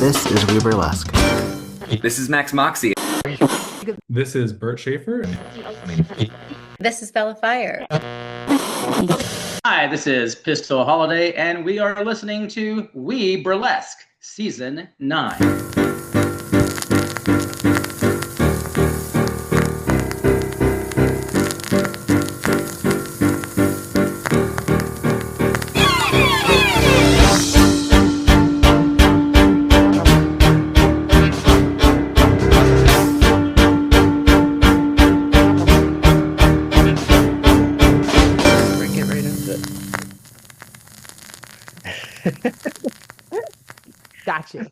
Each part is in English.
This is We Burlesque. This is Max Moxie. This is Bert Schaefer. This is Bella Fire. Hi, this is Pistol Holiday, and we are listening to We Burlesque, Season 9. Gotcha.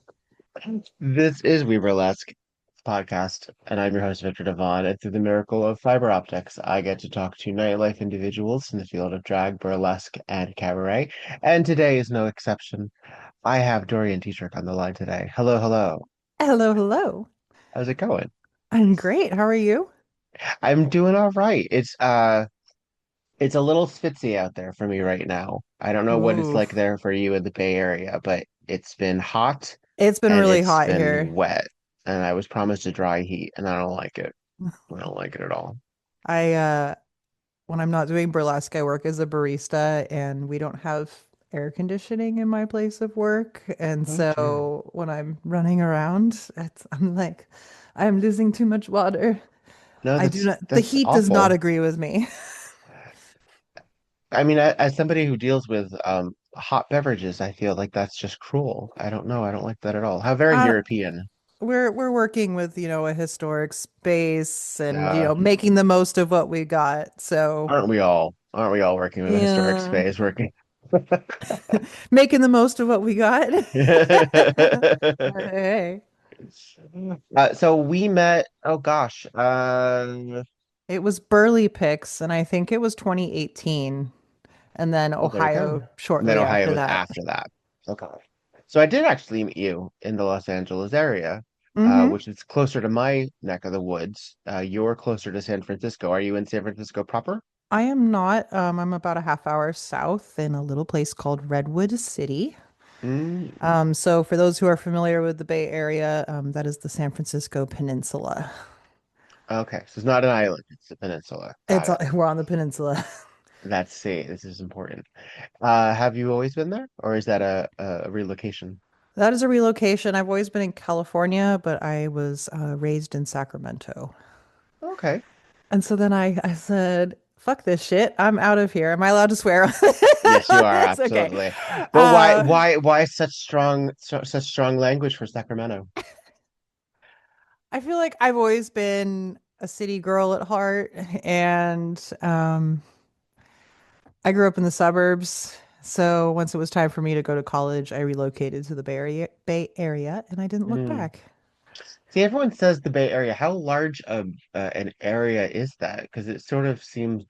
This is We Burlesque podcast, and I'm your host, Victor Devonne. And through the miracle of fiber optics, I get to talk to nightlife individuals in the field of drag, burlesque, and cabaret. And today is no exception. I have Dorian Dietrich on the line today. Hello, hello. Hello, hello. How's it going? I'm great. How are you? I'm doing all right. It's a little spitzy out there for me right now. I don't know what it's Ooh, like there for you in the Bay Area, but it's been hot it's been and really it's hot been here. wet. And I was promised a dry heat, and I don't like it. I don't like it at all. I when I'm not doing burlesque, I work as a barista and we don't have air conditioning in my place of work. And Oh dear. so when I'm running around, I'm like, I'm losing too much water. No, I do that's not, the that's heat does not awful. agree with me. I mean, as somebody who deals with hot beverages, I feel like that's just cruel. I don't know. I don't like that at all. How very Uh, European. we're working with, a historic space and, Uh, making the most of what we got. So, aren't we all? Aren't we all working with a historic yeah. space? Working. Making the most of what we got. Hey, So we met. Oh gosh. it was Burley Picks, and I think it was 2018, and then Well, there you go. Ohio And then shortly Ohio after was that. after that. Okay. So I did actually meet you in the Los Angeles area, hmm which is closer to my neck of the woods. You're closer to San Francisco. Are you in San Francisco proper? I am not. I'm about a half hour south in a little place called Redwood City. Mm, So for those who are familiar with the Bay Area, that is the San Francisco Peninsula. okay. So it's not an island, it's a peninsula. Got it. We're on the peninsula. Let's see. This is important. Have you always been there, or is that a relocation? That is a relocation. I've always been in California, but I was raised in Sacramento. Okay. And so then I said, fuck this shit. I'm out of here. Am I allowed to swear on Yes, you are this? Okay. absolutely. But why Uh, why why such strong language for Sacramento? I feel like I've always been a city girl at heart, and I grew up in the suburbs. So once it was time for me to go to college, I relocated to the Bay Area, and I didn't look Mm. back. See, everyone says the Bay Area. How large an area is that? Because it sort of seems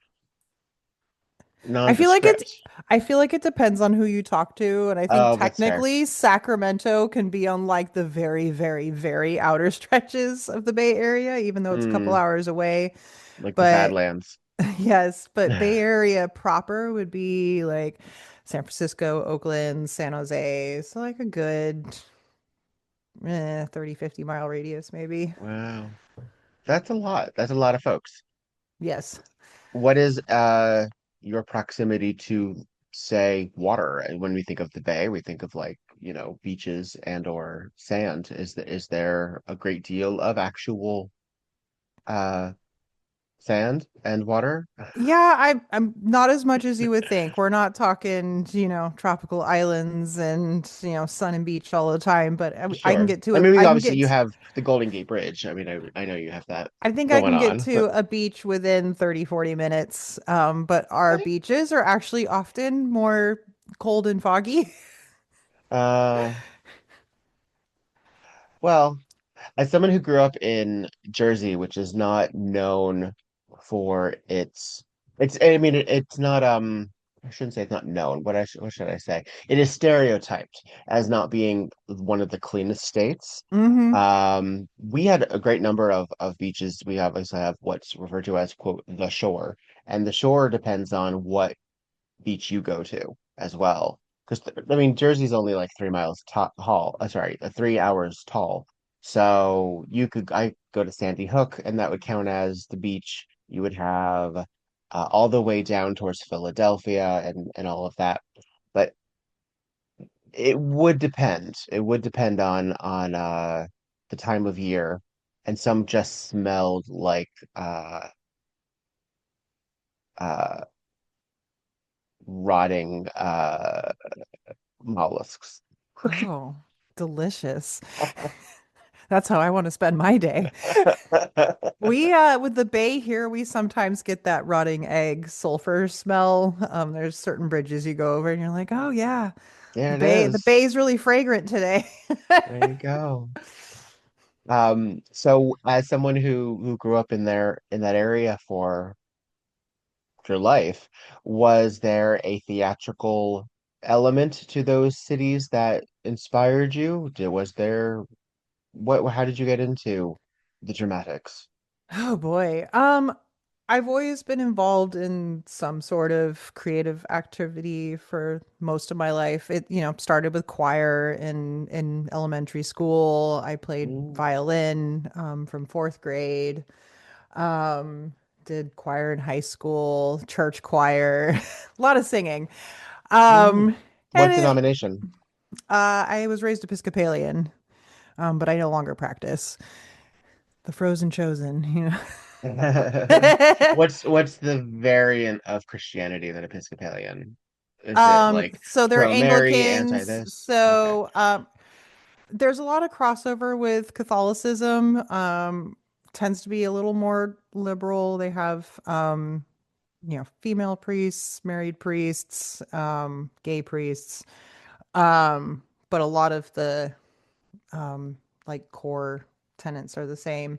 I feel like it's nondescript. I feel like it depends on who you talk to, and I think Oh, that's fair. technically Sacramento can be on like the very, very, very outer stretches of the Bay Area, even though it's a couple Mm, hours away. like the But Badlands. yes, but Bay Area proper would be like San Francisco, Oakland, San Jose. So like a good 30, 50 mile radius maybe. Wow. That's a lot. That's a lot of folks. Yes. What is your proximity to, say, water? And when we think of the bay, we think of like, beaches and or sand. Is there a great deal of actual uh sand and water? Yeah, I'm not as much as you would think. We're not talking, tropical islands and, sun and beach all the time, but I can Sure. get to I it. mean, I can obviously you get have the Golden Gate Bridge. I mean, I know you have that I think I going can get on, to but a beach within 30, 40 minutes. But our okay. beaches are actually often more cold and foggy. Uh, well, as someone who grew up in Jersey, which is not known for I mean, it's not, I shouldn't say it's not known. What should I say? It is stereotyped as not being one of the cleanest states. hmm We had a great number of beaches. We obviously have what's referred to as, quote, the shore, and the shore depends on what beach you go to as well. because I mean Jersey's only like 3 miles tall. Sorry, 3 hours tall. So you could I go to Sandy Hook, and that would count as the beach. You would have all the way down towards Philadelphia and all of that. But it would depend. It would depend on the time of year, and some just smelled like uh rotting mollusks. Oh, delicious. That's how I want to spend my day. We with the bay here, we sometimes get that rotting egg sulfur smell. There's certain bridges you go over and you're like, "Oh yeah, There it the is. bay's really fragrant today." There you go. So as someone who grew up in that area for your life, was there a theatrical element to those cities that inspired you? Was there how did you get into the dramatics? Oh boy. I've always been involved in some sort of creative activity for most of my life. It, started with choir in elementary school. I played Ooh. violin from fourth grade. Um, did choir in high school, church choir, a lot of singing. Mm. Um, and What it, denomination? I was raised Episcopalian, but I no longer practice. The frozen chosen. What's the variant of Christianity that Episcopalian? Is it like So they're pro Mary, anti Anglicans. this? Okay. So there's a lot of crossover with Catholicism. Tends to be a little more liberal. They have female priests, married priests, gay priests. But a lot of the um like core tenets are the same.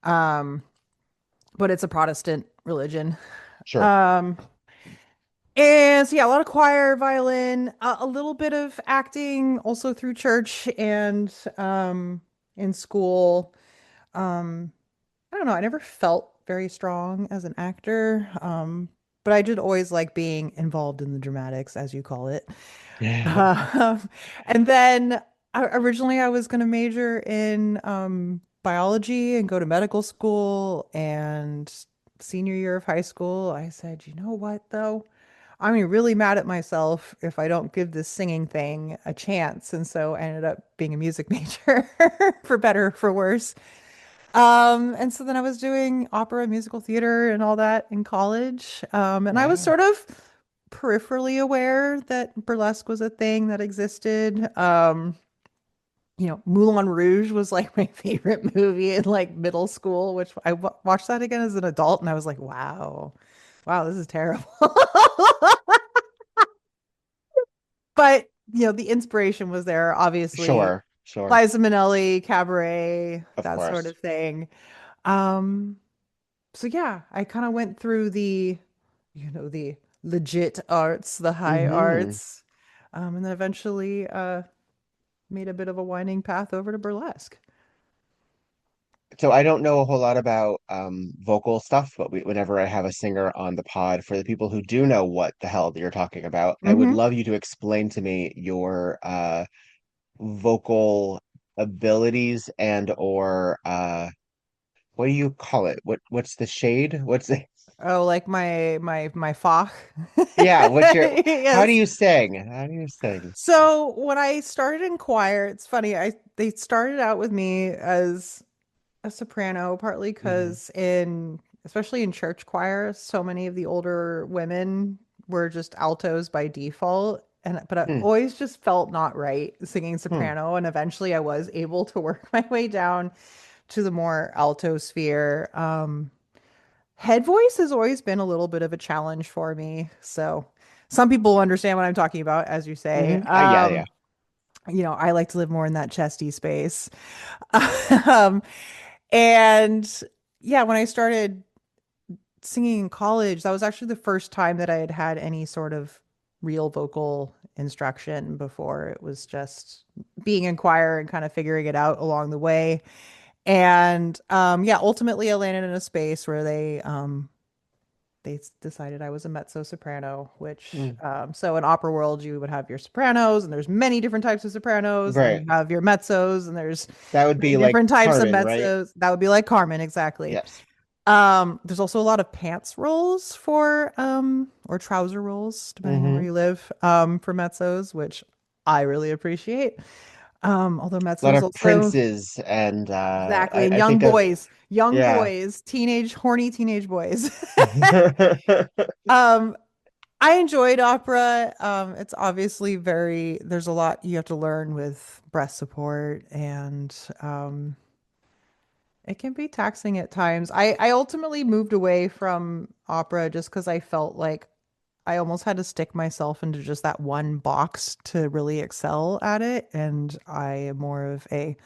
Um, but it's a Protestant religion. Sure. Um, And so, yeah, a lot of choir, violin, a little bit of acting also through church and in school. Um, I don't know, I never felt very strong as an actor. But I did always like being involved in the dramatics, as you call it. Um, and then originally I was going to major in biology and go to medical school. And senior year of high school, I said, you know what, though? I'm really mad at myself if I don't give this singing thing a chance. And so I ended up being a music major for better or for worse. And so then I was doing opera, musical theater, and all that in college. And I was Wow. sort of peripherally aware that burlesque was a thing that existed. Moulin Rouge was like my favorite movie in like middle school, which I watched that again as an adult, and I was like, wow, wow, this is terrible. But the inspiration was there, obviously. Sure, sure, Liza Minnelli, Cabaret, of that sort course. of thing. Um, so yeah, I kind of went through the legit arts, the high Hmm. arts, and then eventually made a bit of a winding path over to burlesque. So I don't know a whole lot about vocal stuff, but whenever I have a singer on the pod, for the people who do know what the hell you're talking about, I would Hmm. love you to explain to me your vocal abilities and or what do you call it? What's the shade? What's the Oh, like my fach. yeah, what's your how do Yes. you sing? How do you sing? So when I started in choir, it's funny. They started out with me as a soprano, partly Hmm. because especially in church choir, so many of the older women were just altos by default. But I Hmm. always just felt not right singing Hmm. soprano. And eventually I was able to work my way down to the more alto sphere. Head voice has always been a little bit of a challenge for me. So some people understand what I'm talking about, as you say. Yeah, yeah. I like to live more in that chesty space. Um, and yeah, when I started singing in college, that was actually the first time that I had had any sort of real vocal instruction before. It was just being in choir and kind of figuring it out along the way. And yeah, ultimately I landed in a space where they they decided I was a mezzo soprano, which Mm. so in opera world you would have your sopranos, and there's many different types of sopranos, and then Right. you have your mezzos, and there's That would many be like different types of Carmen, right? mezzos. That would be like Carmen, exactly. Yes. There's also a lot of pants rolls for or trouser rolls, depending on where Mm-hmm. you live, for mezzos, which I really appreciate. Although A lot mezzos of also princes and exactly, and I think of young yeah. boys, horny teenage boys. Um, I enjoyed opera. It's obviously there's a lot you have to learn with breath support, and it can be taxing at times. I ultimately moved away from opera just because I felt like I almost had to stick myself into just that one box to really excel at it. And I am more of a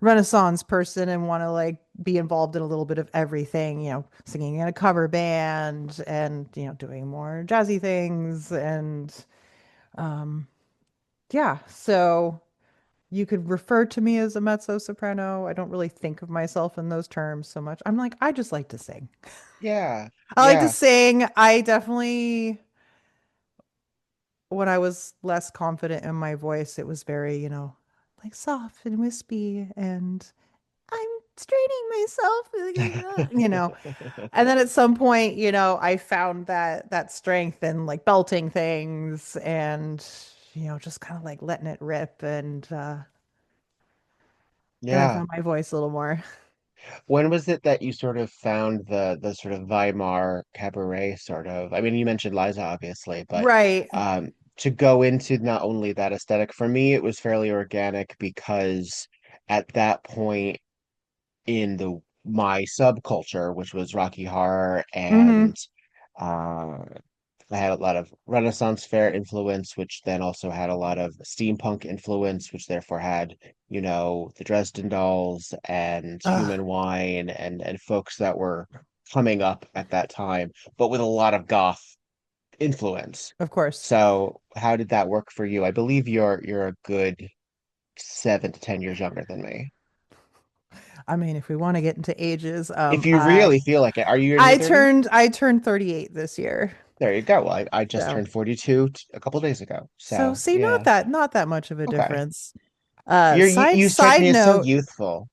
Renaissance person and want to like be involved in a little bit of everything, singing in a cover band and, doing more jazzy things. And um, yeah, so you could refer to me as a mezzo soprano. I don't really think of myself in those terms so much. I'm like, I just like to sing. Yeah. I like to Yeah. sing. I definitely, when I was less confident in my voice, it was very, like soft and wispy, and I'm straining myself, And then at some point, I found that strength in like belting things and, just kind of like letting it rip, and I Yeah. found my voice a little more. When was it that you sort of found the sort of Weimar cabaret sort of? I mean, you mentioned Liza obviously, but Right. to go into not only that aesthetic, for me it was fairly organic because at that point in the my subculture, which was Rocky Horror Mm-hmm. and uh I had a lot of Renaissance fair influence, which then also had a lot of steampunk influence, which therefore had, the Dresden Dolls and Ugh, Human Wine and folks that were coming up at that time, but with a lot of goth influence. of course. So how did that work for you? I believe you're a good 7 to 10 years younger than me. I mean, if we want to get into ages, If you really feel like it, are you in your I 30s? turned I turned 38 this year. There you go. Well, I just So turned 42 a couple days ago. so So, see, yeah. not that much of a Okay. difference. You strike Side me as so note, youthful.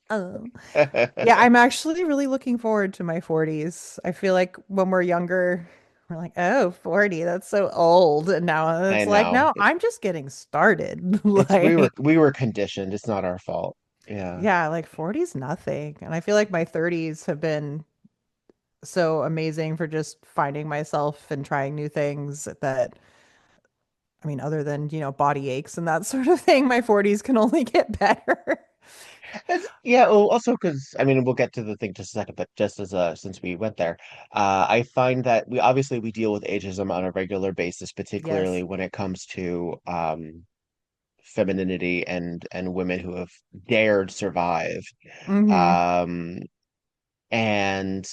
um, yeah, I'm actually really looking forward to my 40s. I feel like when we're younger, we're like, oh, 40, that's so old. And now I it's like, know. no, I'm just getting started. It's Like, we were conditioned. It's not our fault. Yeah. yeah, like 40's nothing. And I feel like my 30s have been so amazing for just finding myself and trying new things that, I mean, other than, body aches and that sort of thing, my 40s can only get better. Yeah, well, also because I mean we'll get to the thing just a second, but just as since we went there, I find that we deal with ageism on a regular basis, particularly Yes. when it comes to femininity and women who have dared survive. Hmm. Um and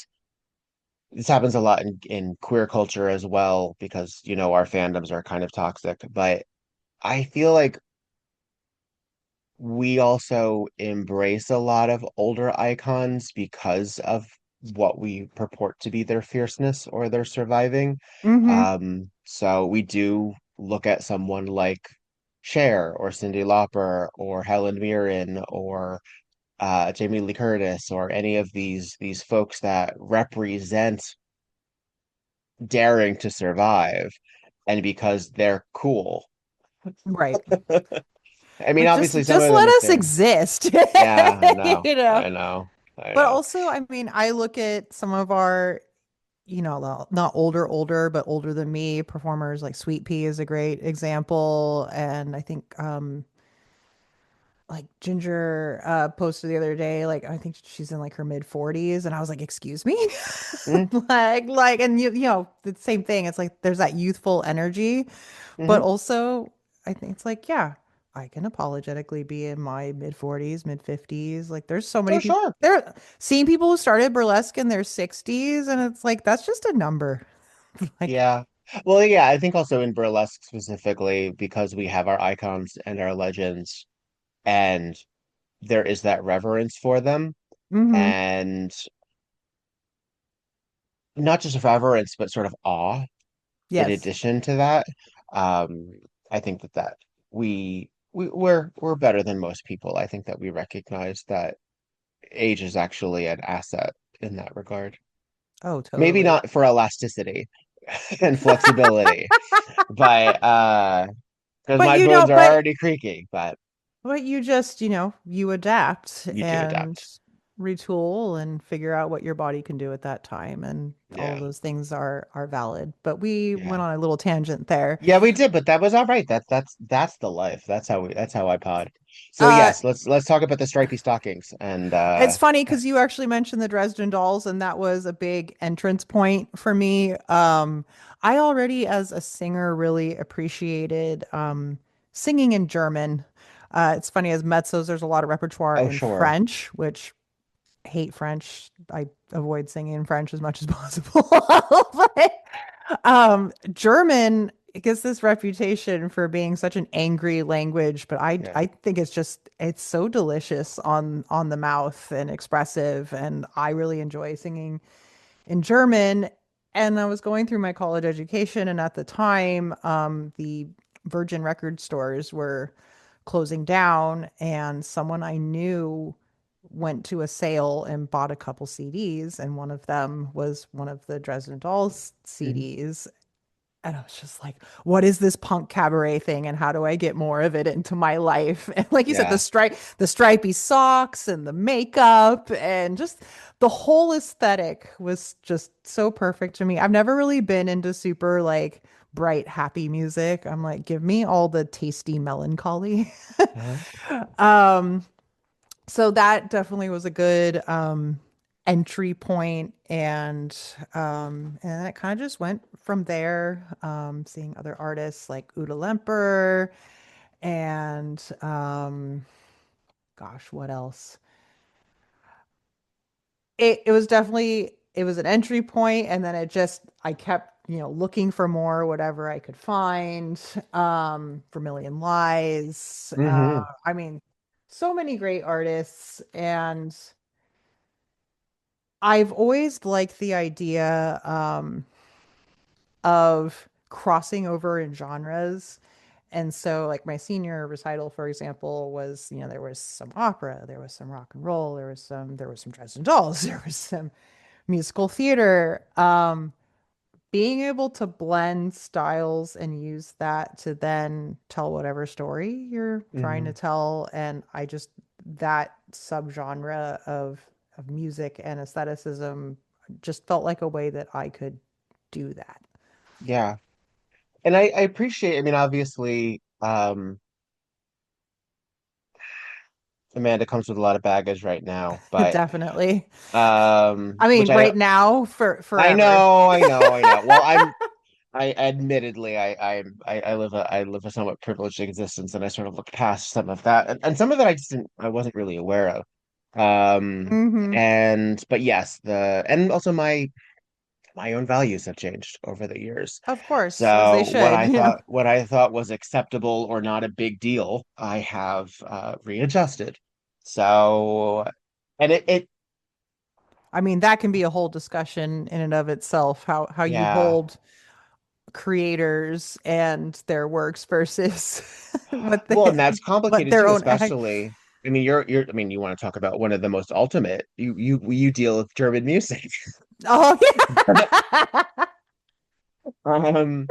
this happens a lot in queer culture as well because our fandoms are kind of toxic, but I feel like we also embrace a lot of older icons because of what we purport to be their fierceness or their surviving. Hmm. So we do look at someone like Cher or Cyndi Lauper or Helen Mirren or Jamie Lee Curtis or any of these folks that represent daring to survive, and because they're cool. Right. I mean, Like obviously some just of them let are us thin. exist. Yeah, I know. You know. I know. I But know. also, I mean, I look at some of our, not older, but older than me performers, like Sweet Pea is a great example. And I think like Ginger posted the other day, like I think she's in like her mid 40s, and I was like, excuse me? Mm, Like and the same thing. It's like there's that youthful energy, but hmm. also I think it's like, yeah, I can apologetically be in my mid 40s, mid 50s. Like there's so many Oh, people sure. there seeing people who started burlesque in their 60s, and it's like that's just a number. Like, Yeah. Well, yeah, I think also in burlesque specifically because we have our icons and our legends, and there is that reverence for them. mm-hmm. And not just reverence, but sort of awe in Yes. addition to that. Um, I think that we're better than most people. I think that we recognize that age is actually an asset in that regard. Oh, Maybe totally. not for elasticity and flexibility, but because But my you know, bones are but already creaky, but you just, you adapt you do and adapt. retool and figure out what your body can do at that time, and all of Yeah, those things are valid. But we yeah. went on a little tangent there. Yeah, we did, but that was all right. That's the life. That's how I pod. So Uh, yes, let's talk about the stripy stockings and It's funny because you actually mentioned the Dresden Dolls, and that was a big entrance point for me. I already, as a singer, really appreciated singing in German. It's funny, as mezzos, there's a lot of repertoire oh in sure. French, which hate French. I avoid singing in French as much as possible. But German gets this reputation for being such an angry language, but Yeah. I think it's so delicious on the mouth and expressive, and I really enjoy singing in German. And I was going through my college education, and at the time, the Virgin record stores were closing down, and someone I knew went to a sale and bought a couple CDs, and one of them was one of the Dresden Dolls Mhm. CDs. And I was just like, what is this punk cabaret thing, and how do I get more of it into my life? And like you said, Yeah. the stripy socks and the makeup and just the whole aesthetic was just so perfect to me. I've never really been into super like bright, happy music. I'm like, give me all the tasty melancholy. Uh-huh. um, so that definitely was a good entry point, and it kind of just went from there, seeing other artists like Uda Lemper and gosh, what else? It was definitely, it was an entry point, and then it just, I kept, looking for more, whatever I could find. Vermilion Lies, Hmm. I mean, so many great artists. And I've always liked the idea of crossing over in genres. And so, like, my senior recital, for example, was, there was some opera, there was some rock and roll, there was some Dresden Dolls, there was some musical theater. Being able to blend styles and use that to then tell whatever story you're trying to Hmm. tell. And that subgenre of music and aestheticism just felt like a way that I could do that. Yeah. And I appreciate, I mean, obviously, Amanda comes with a lot of baggage right now, but Definitely. I which mean, right now, for I forever. know, I know. Well, I admittedly I live a somewhat privileged existence, and I sort of look past some of that, and some of it I wasn't really aware of. Hmm. And but yes, the and also my own values have changed over the years. Of course, as they So should, what I thought was acceptable or not a big deal, I have readjusted. So and it I mean, that can be a whole discussion in and of itself, how you yeah. hold creators and their works versus Well, and that's what complicated their too, own act. especially I mean I mean you want to talk about one of the most ultimate you deal with German music. Oh yeah. Um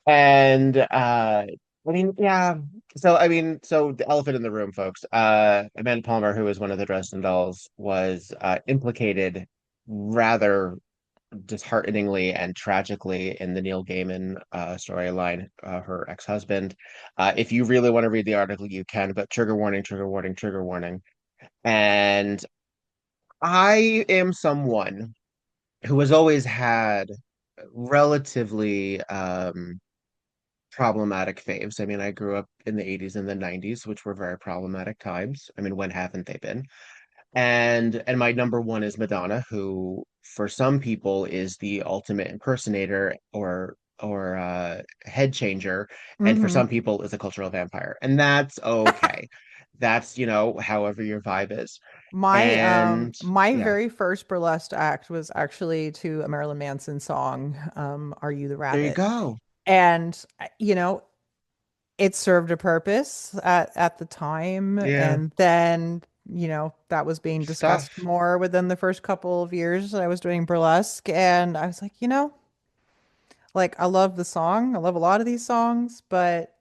and I mean yeah, so I mean so the elephant in the room folks. Amanda Palmer, who is one of the Dresden Dolls, was implicated rather dishearteningly and tragically in the Neil Gaiman storyline, her ex-husband. If you really want to read the article, you can, but trigger warning, trigger warning, trigger warning. And I am someone who has always had relatively problematic faves. I mean, I grew up in the 80s and the 90s, which were very problematic times. I mean, when haven't they been? And my number one is Madonna, who for some people is the ultimate impersonator or head changer, and for Hmm. some people is a cultural vampire, and that's okay. That's, however your vibe is. My And my yeah, very first burlesque act was actually to a Marilyn Manson song, Are You the there you Rabbit? go. And it served a purpose at the time, Yeah, and then that was being good discussed stuff. more within the first couple of years that I was doing burlesque, and I was like, like I love the song. I love a lot of these songs, but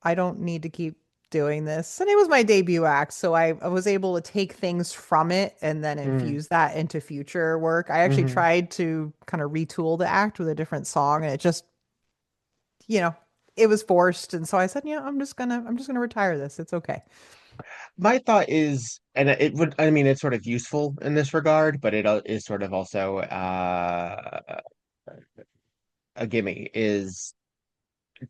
I don't need to keep doing this. And it was my debut act, so I was able to take things from it and then Mm, infuse that into future work. I actually hmm tried to kind of retool the act with a different song, and it just, you know, it was forced. And so I said, I'm just gonna retire this. It's okay. My thought is, and I mean, it's sort of useful in this regard, but it is sort of also a gimme, is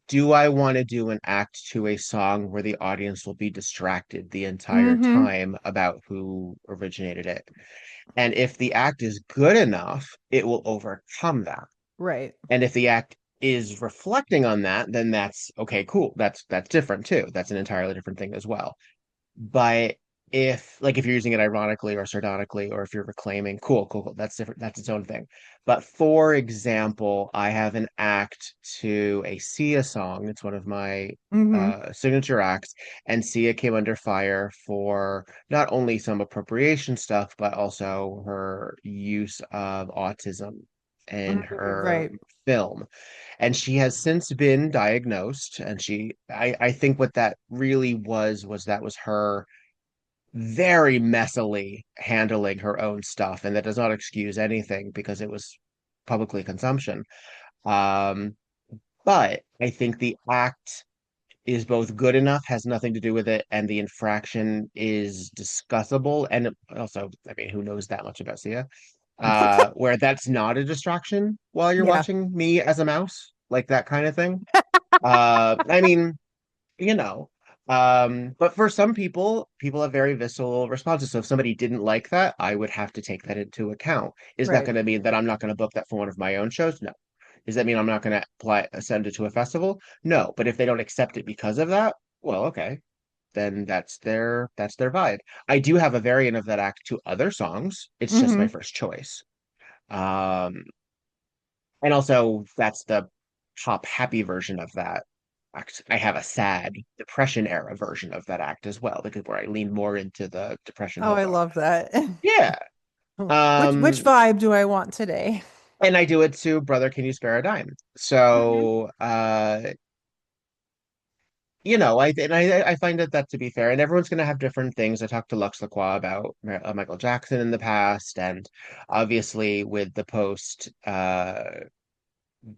do I want to do an act to a song where the audience will be distracted the entire Mm-hmm. time about who originated it? And if the act is good enough, it will overcome that. Right. And if the act is reflecting on that, then that's okay, cool. That's different too. That's an entirely different thing as well. But if you're using it ironically or sardonically, or if you're reclaiming, cool, cool, cool. That's different. That's its own thing. But for example, I have an act to a Sia song. It's one of my Mm-hmm. signature acts, and Sia came under fire for not only some appropriation stuff, but also her use of autism in her Right. film. And she has since been diagnosed, and I think what that really was that was her very messily handling her own stuff, and that does not excuse anything because it was publicly consumption. um but I think the act is both good enough, has nothing to do with it, and the infraction is discussable. And also, I mean, who knows that much about Sia? Where that's not a distraction while you're Yeah. watching me as a mouse, like that kind of thing. I mean, you know, but for some people, people have very visceral responses. So if somebody didn't like that, I would have to take that into account. Is that Right. going to mean that I'm not going to book that for one of my own shows? No. Does that mean I'm not going to apply send it to a festival? No. But if they don't accept it because of that, well, okay, then that's their vibe. I do have a variant of that act to other songs. It's just my Mm-hmm. first choice. Um, and also that's the pop happy version of that act. I have a sad depression era version of that act as well, because where I lean more into the depression Oh, I hobo. love that. Yeah. Which Um, vibe do I want today? and I do it to Brother Can You Spare a Dime? Mhm. So I find that to be fair, and everyone's going to have different things. I talked to Lux Lacroix about Michael Jackson in the past, and obviously with the post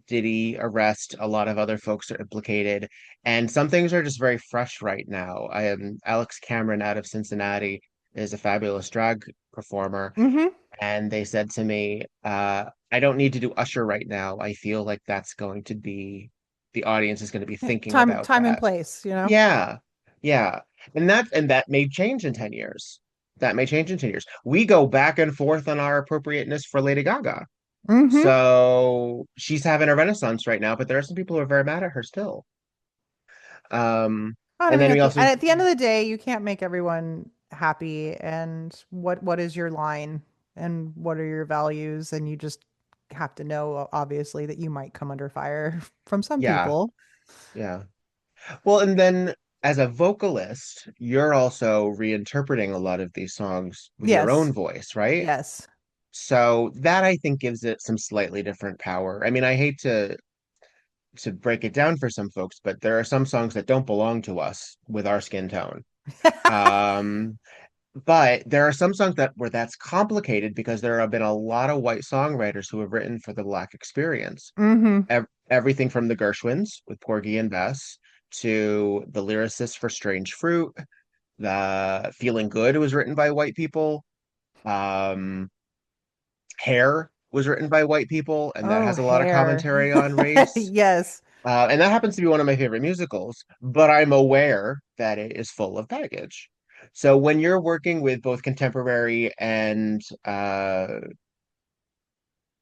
Diddy arrest, a lot of other folks are implicated, and some things are just very fresh right now. I am Alex Cameron out of Cincinnati is a fabulous drag performer, Mm-hmm. and they said to me, I don't need to do Usher right now. I feel like that's going to be the audience is going to be thinking Time, about time and that. place. Yeah, yeah, and that may change in 10 years. That may change in 10 years. We go back and forth on our appropriateness for Lady Gaga. Mm-hmm. So she's having a renaissance right now, but there are some people who are very mad at her still. Um, I and mean, then at we the also, at the end of the day, you can't make everyone happy. And what is your line, and what are your values? And you just have to know, obviously, that you might come under fire from some yeah, people. yeah. Well, and then as a vocalist, you're also reinterpreting a lot of these songs with your Yes. own voice, right? Yes. So that I think gives it some slightly different power. I mean, I hate to break it down for some folks, but there are some songs that don't belong to us with our skin tone. Um, But there are some songs where that's complicated because there have been a lot of white songwriters who have written for the Black experience. Mm-hmm. Everything from the Gershwins with Porgy and Bess to the lyricist for Strange Fruit. The Feeling Good was written by white people. Um, Hair was written by white people, and that Oh, has a lot of hair. commentary on race. Yes. And that happens to be one of my favorite musicals, but I'm aware that it is full of baggage. So when you're working with both contemporary and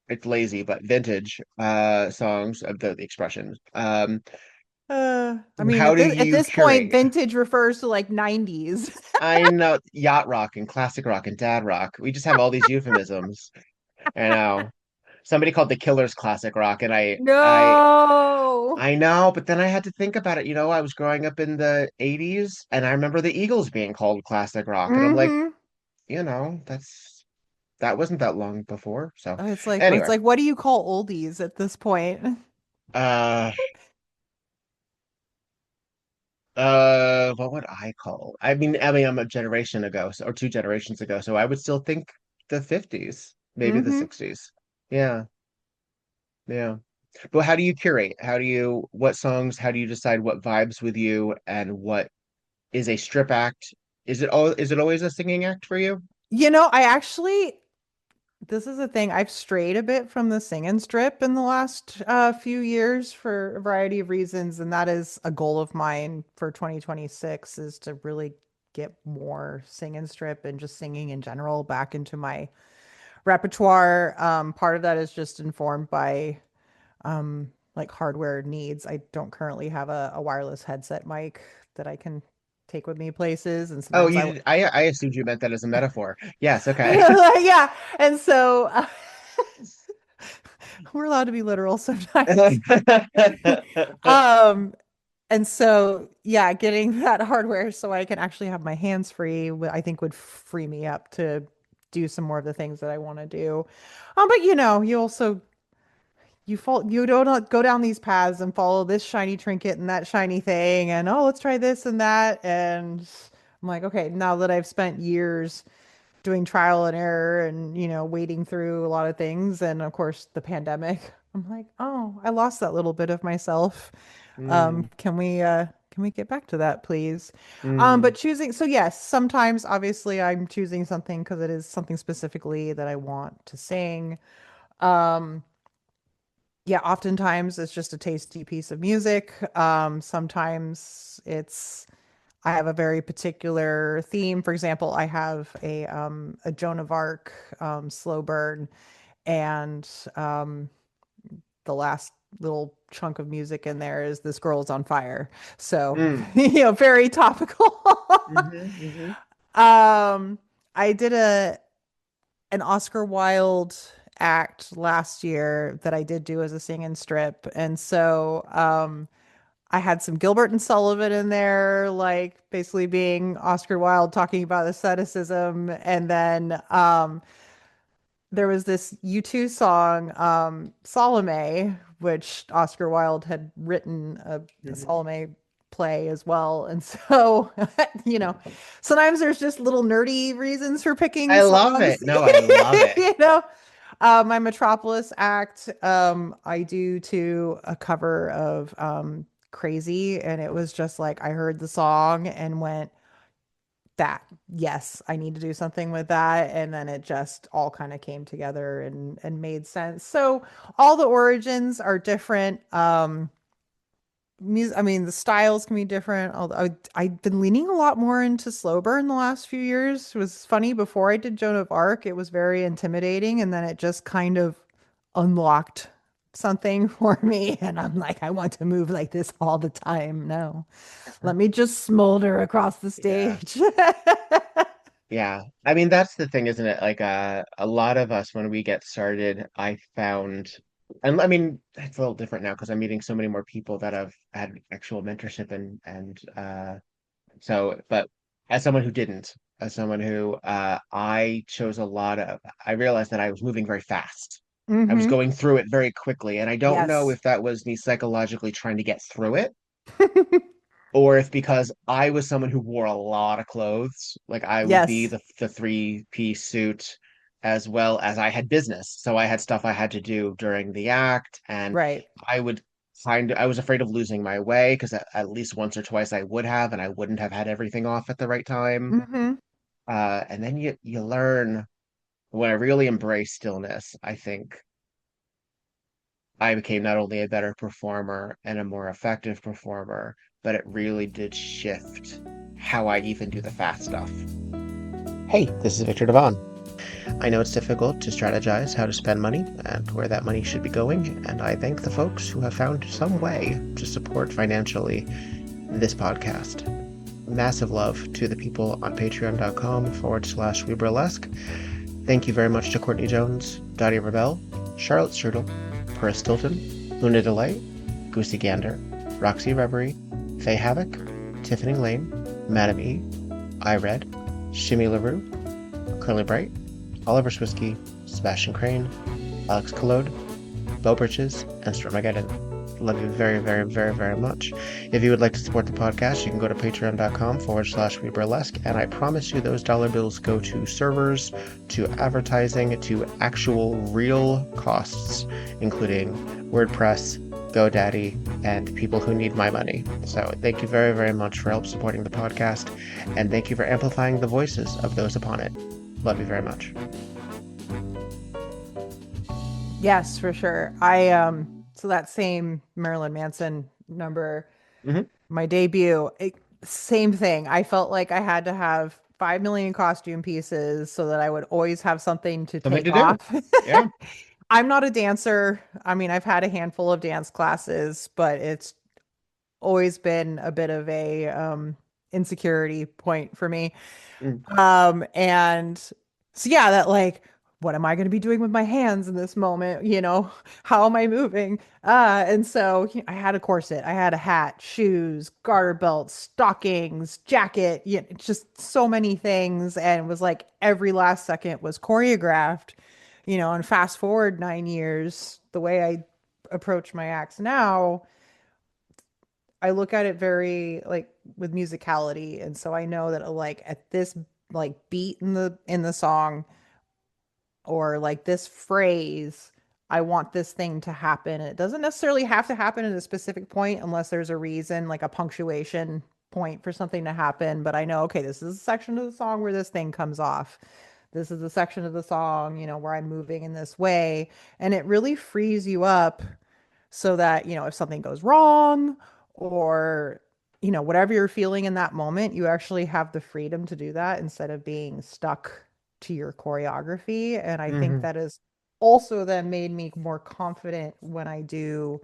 it's lazy, but vintage songs of the expression, I mean, How do at you this point, curate? vintage refers to like 90s. I know yacht rock and classic rock and dad rock. We just have all these euphemisms. I know. Somebody called the Killers classic rock, and No. I know, but then I had to think about it. I was growing up in the 80s, and I remember the Eagles being called classic rock, and I'm like, Hmm. that wasn't that long before. So It's anyway, like, what do you call oldies at this point? uh what would I call? I mean, I'm a generation ago, or 2 generations ago, so I would still think the 50s, maybe the Hmm. 60s. Yeah, yeah. But how do you curate? What songs, how do you decide what vibes with you and what is a strip act? Is it always a singing act for you? I actually, this is a thing. I've strayed a bit from the sing and strip in the last few years for a variety of reasons, and that is a goal of mine for 2026 is to really get more sing and strip and just singing in general back into my repertoire. Part of that is just informed by like hardware needs. I don't currently have a wireless headset mic that I can take with me places, and Oh, sometimes you did, I assumed you meant that as a metaphor. Yes, okay. yeah, and so we're allowed to be literal sometimes. um, and so yeah, getting that hardware so I can actually have my hands free, I think would free me up to do some more of the things that I want to do. But you also you don't go down these paths and follow this shiny trinket and that shiny thing and oh, let's try this and that. And I'm like, okay, now that I've spent years doing trial and error and wading through a lot of things, and of course the pandemic, I'm like, oh, I lost that little bit of myself. Mm, Can we get back to that, please? But mm, choosing, so yes, sometimes obviously I'm choosing something because it is something specifically that I want to sing. um yeah, oftentimes it's just a tasty piece of music. Sometimes I have a very particular theme. For example, I have a Joan of Arc slow burn, and the last little chunk of music in there is "This Girl's on Fire." So, mm, very topical. hmm. um, I did a an Oscar Wilde act last year that I did do as a sing and strip. And so I had some Gilbert and Sullivan in there, like basically being Oscar Wilde talking about asceticism. And then there was this U2 song, Salome, which Oscar Wilde had written a Hmm. Salome play as well. And so, you know, sometimes there's just little nerdy reasons for picking I love songs, it. No, I love it. you know. My Metropolis act, I do to a cover of Crazy, and it was just like I heard the song and went, that yes, I need to do something with that, and then it just all kind of came together and made sense. So all the origins are different. I mean, the styles can be different. Although I've been leaning a lot more into slow burn the last few years. It was funny, before I did Joan of Arc, it was very intimidating, and then it just kind of unlocked something for me, and I'm like, I want to move like this all the time. No, let me just smolder across the Yeah. stage. Yeah. I mean, that's the thing, isn't it? Like a lot of us when we get started, I found, and I mean, it's a little different now because I'm meeting so many more people that have had actual mentorship and but as someone who didn't, as someone who I realized that I was moving very fast. I was Hmm. going through it very quickly, and I don't know Yes. if that was me psychologically trying to get through it, or if because I was someone who wore a lot of clothes, like I would be Yes. the three-piece suit as well as I had business. So I had stuff I had to do during the act, and Right. I would I was afraid of losing my way because at least once or twice I would have, and I wouldn't have had everything off at the right time. Hmm. And then you learn when I really embrace stillness, I think I became not only a better performer and a more effective performer, but it really did shift how I even do the fast stuff. Hey, this is Victor Devonne. I know it's difficult to strategize how to spend money and where that money should be going, and I thank the folks who have found some way to support financially this podcast. Massive love to the people on patreon.com/weburlesque. Thank you very much to Courtney Jones, Dottie Rebel, Charlotte Strudel, Paris Stilton, Luna Delight, Goosey Gander, Roxy Reverie, Faye Havoc, Tiffany Lane, Madam E, iRed, Shimmy LaRue, Curly Bright, Oliver Swisky, Sebastian Crane, Alex Collode, Bo Bridges, and Stormageddon. Love you very, very, very, very much. If you would like to support the podcast, you can go to patreon.com/weburlesque, and I promise you those dollar bills go to servers, to advertising, to actual real costs, including WordPress, GoDaddy, and people who need my money. So thank you very, very much for help supporting the podcast, and thank you for amplifying the voices of those upon it. Love you very much. Yes, for sure. So that same Marilyn Manson number, my debut, same thing. I felt like I had to have 5 million costume pieces so that I would always have something to take off. Yeah. I'm not a dancer. I mean, I've had a handful of dance classes, but it's always been a bit of a insecurity point for me. And so yeah, that like, what am I going to be doing with my hands in this moment? How am I moving? And so I had a corset, I had a hat, shoes, garter belts, stockings, jacket, just so many things. And it was like every last second was choreographed, and fast forward 9 years, the way I approach my acts now, I look at it very like with musicality. And so I know that like at this like beat in the song, or like this phrase, I want this thing to happen. And it doesn't necessarily have to happen at a specific point unless there's a reason, like a punctuation point for something to happen. But I know, okay, this is a section of the song where this thing comes off. This is the section of the song, where I'm moving in this way. And it really frees you up so that, if something goes wrong or, whatever you're feeling in that moment, you actually have the freedom to do that instead of being stuck to your choreography. And I think that has also then made me more confident when I do,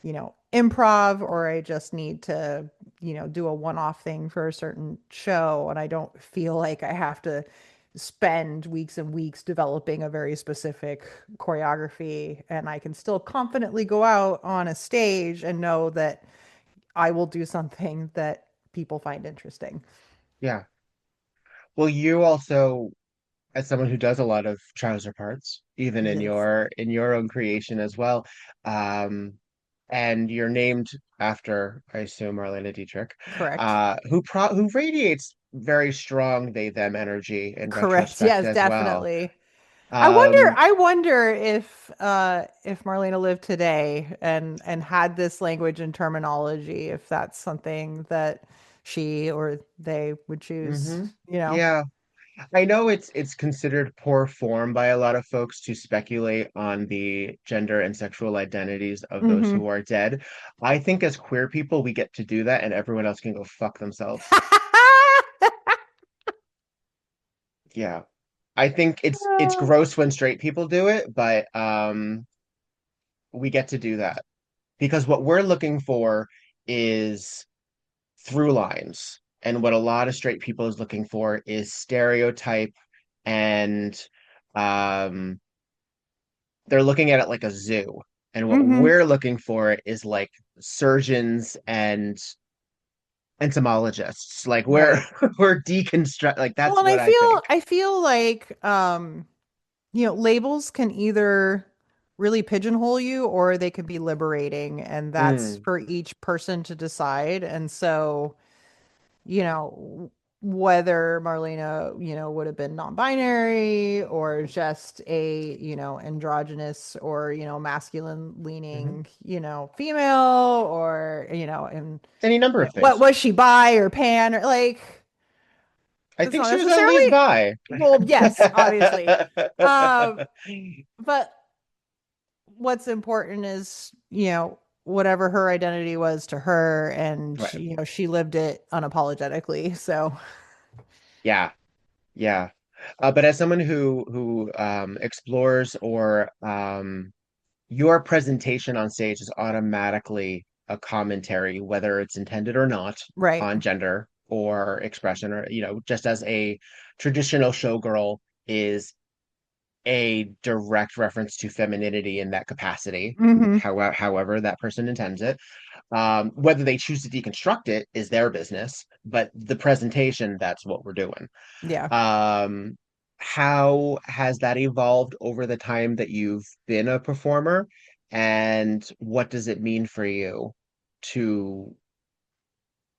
improv, or I just need to, do a one-off thing for a certain show. And I don't feel like I have to spend weeks and weeks developing a very specific choreography. And I can still confidently go out on a stage and know that I will do something that people find interesting. Yeah. Well, you also, as someone who does a lot of trouser parts, even in Yes. your own creation as well, um, and you're named after, I assume, Marlene Dietrich, Correct. who radiates very strong they them energy in Correct. retrospect Yes, as well. definitely. I wonder Um, I wonder if Marlena lived today and had this language and terminology, if that's something that she or they would choose, mhm. Yeah. I know it's considered poor form by a lot of folks to speculate on the gender and sexual identities of those Mhm. who are dead. I think as queer people, we get to do that, and everyone else can go fuck themselves. Yeah. I think it's gross when straight people do it, but we get to do that because what we're looking for is through lines, and what a lot of straight people is looking for is stereotype, and um they're looking at it like a zoo. And what Mhm. we're looking for is like surgeons and entomologists. Like we're Right. we're deconstruct, like Well, that's and I what I feel think. I feel like labels can either really pigeonhole you or they can be liberating, and that's Mm, for each person to decide. And so, you know, whether Marlena, would have been non-binary or just a, androgynous or, masculine mhm. leaning, female, or, and Any number of what things. was she, bi or pan, or like, I it's think not she was at least necessarily, bi. well, yes, obviously. Um, but what's important is, whatever her identity was to her, and Right. she lived it unapologetically. So Yeah. Yeah. But as someone who explores or your presentation on stage is automatically a commentary, whether it's intended or not, Right. on gender or expression, or just as a traditional showgirl is a direct reference to femininity in that capacity, Hmm. however that person intends it. Whether they choose to deconstruct it is their business, but the presentation, that's what we're doing. Yeah. Um, how has that evolved over the time that you've been a performer? And what does it mean for you to